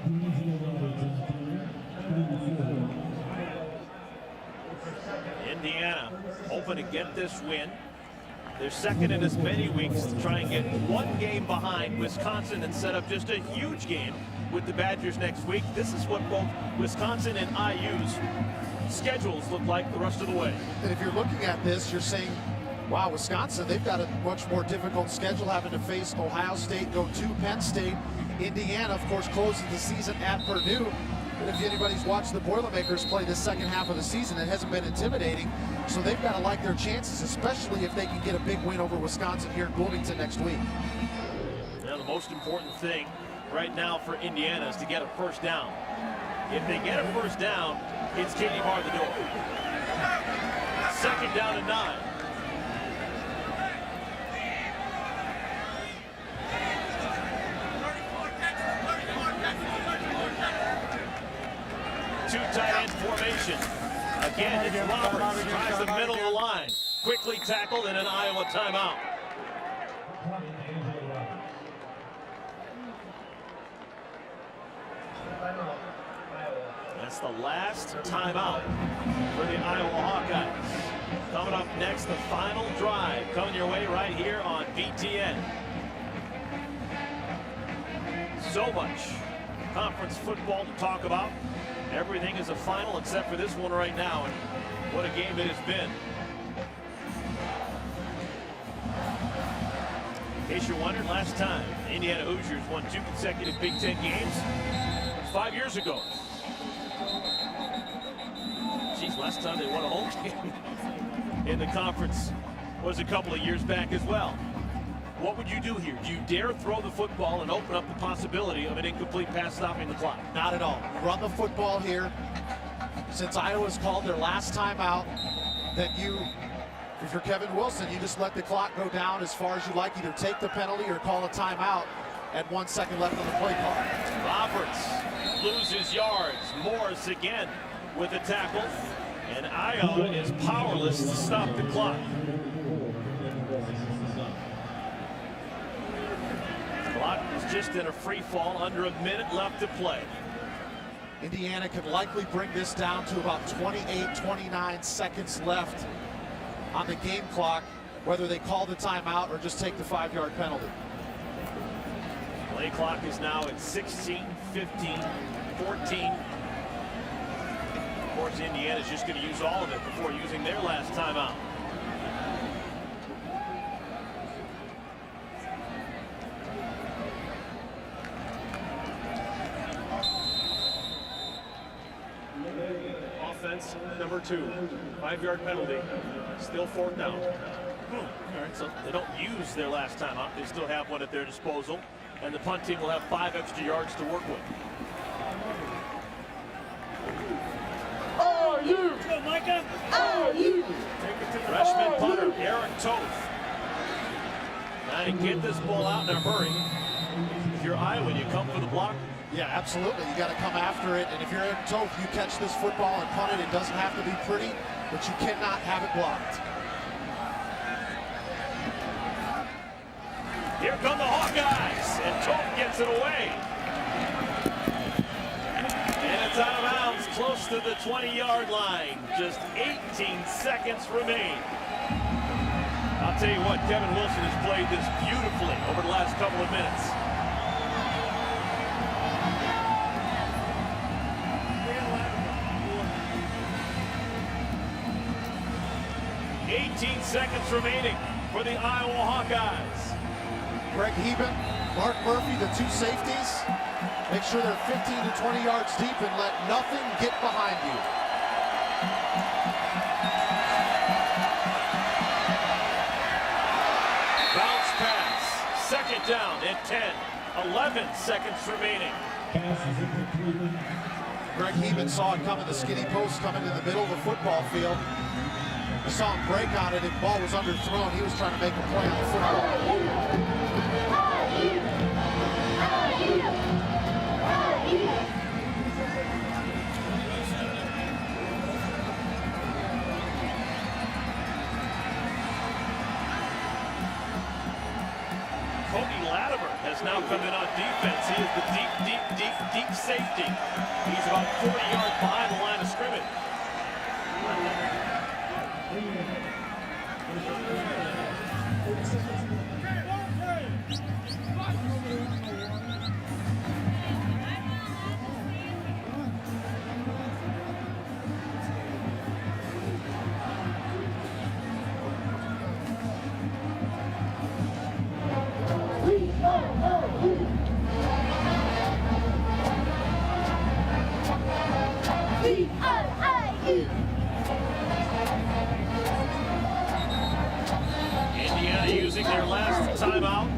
Indiana hoping to get this win. They're second in as many weeks to try and get 1 game behind Wisconsin and set up just a huge game with the Badgers next week. This is what both Wisconsin and IU's schedules look like the rest of the way. And if you're looking at this, you're saying, wow, Wisconsin, they've got a much more difficult schedule, having to face Ohio State, go to Penn State. Indiana, of course, closes the season at Purdue. And if anybody's watched the Boilermakers play the second half of the season, it hasn't been intimidating. So they've got to like their chances, especially if they can get a big win over Wisconsin here in Bloomington next week. Now, the most important thing right now for Indiana is to get a first down. If they get a first down, it's Katie bar the door. Second down and 9. Two tight end formation. Again, it's Roberts, tries the middle of the line. Quickly tackled and an Iowa timeout. That's the last timeout for the Iowa Hawkeyes. Coming up next, the final drive coming your way right here on BTN. So much conference football to talk about. Everything is a final except for this one right now, and what a game it has been. In case you're wondering, last time Indiana Hoosiers won 2 consecutive Big Ten games, 5 years ago. Geez, last time they won a home game in the conference was a couple of years back as well. What would you do here? Do you dare throw the football and open up the possibility of an incomplete pass stopping the clock? Not at all. Run the football here. Since Iowa's called their last timeout, then if you're Kevin Wilson, you just let the clock go down as far as you like. Either take the penalty or call a timeout at 1 second left on the play clock. Roberts loses yards. Morris again with a tackle. And Iowa is powerless to stop the clock. The clock is just in a free fall, under a minute left to play. Indiana could likely bring this down to about 28, 29 seconds left on the game clock, whether they call the timeout or just take the 5-yard penalty. Play clock is now at 16, 15, 14. Of course, Indiana's just going to use all of it before using their last timeout. Offense number 2, 5-yard penalty, still 4th down. All right, so they don't use their last timeout. They still have one at their disposal, and the punt team will have 5 extra yards to work with. Are you? Go, Micah. Are you? Freshman punter Eric Toth. Now to get this ball out in a hurry. If you're Iowa, you come for the block. Yeah, absolutely. You got to come after it. And if you're Eric Toth, you catch this football and punt it. It doesn't have to be pretty, but you cannot have it blocked. Here come the Hawkeyes, and Toth gets it away. And it's out of bounds, close to the 20-yard line. Just 18 seconds remain. I'll tell you what, Kevin Wilson has played this beautifully over the last couple of minutes. 18 seconds remaining for the Iowa Hawkeyes. Greg Heben, Mark Murphy, the 2 safeties. Make sure they're 15 to 20 yards deep and let nothing get behind you. Bounce pass. 2nd down at 10. 11 seconds remaining. Greg Heben saw it coming, the skinny post coming in the middle of the football field. He saw him break on it, and the ball was underthrown. He was trying to make a play on the football. 'Cody Latimer has now come in on defense. He is the deep safety. He's about 40 yards behind the line of scrimmage.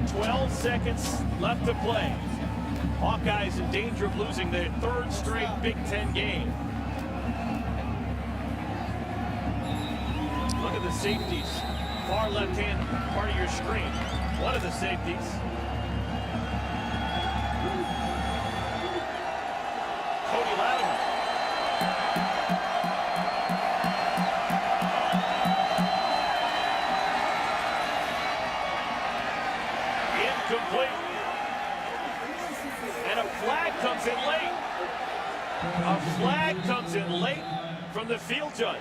12 seconds left to play. Hawkeyes in danger of losing their 3rd straight Big Ten game. Look at the safeties. Far left-hand part of your screen. One of the safeties. Cody Latimer. Incomplete. And a flag comes in late. A flag comes in late from the field judge.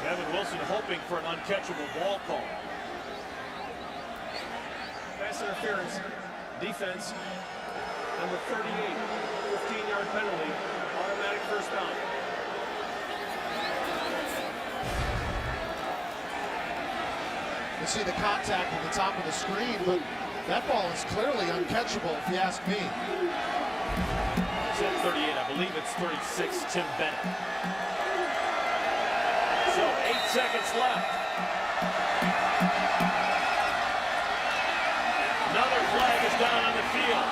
Kevin Wilson hoping for an uncatchable ball call. Pass interference, defense, number 38, 15-yard penalty, automatic first down. You see the contact at the top of the screen, but that ball is clearly uncatchable, if you ask me. It's at 38, I believe it's 36, Tim Bennett. So 8 seconds left. Another flag is down on the field,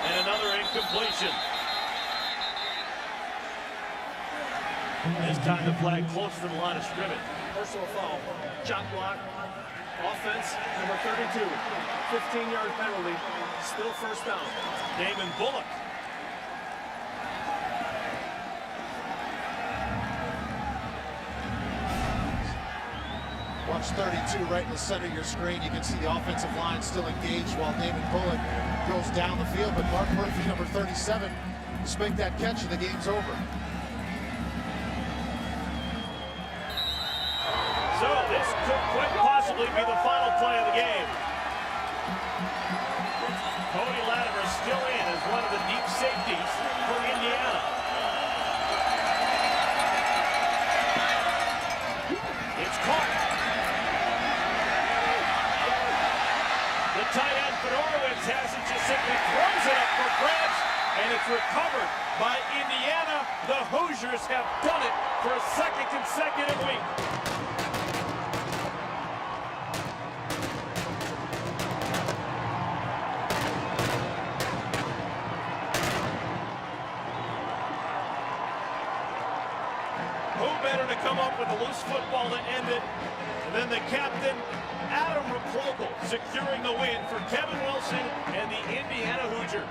and another incompletion. This time the flag close to the line of scrimmage. Personal foul, chop block, offense, number 32, 15-yard penalty, still first down. Damon Bullock. Watch 32 right in the center of your screen. You can see the offensive line still engaged while Damon Bullock goes down the field. But Mark Murphy, number 37, just make that catch and the game's over. So this could quite possibly be the final play of the game. Cody Latimer still in as one of the deep safeties for Indiana. It's caught. The tight end Fedorowicz has it, just simply throws it up for grabs, and it's recovered by Indiana. The Hoosiers have done it for a second consecutive week. Who better to come up with a loose football to end it than the captain, Adam Replogle, securing the win for Kevin Wilson and the Indiana Hoosiers.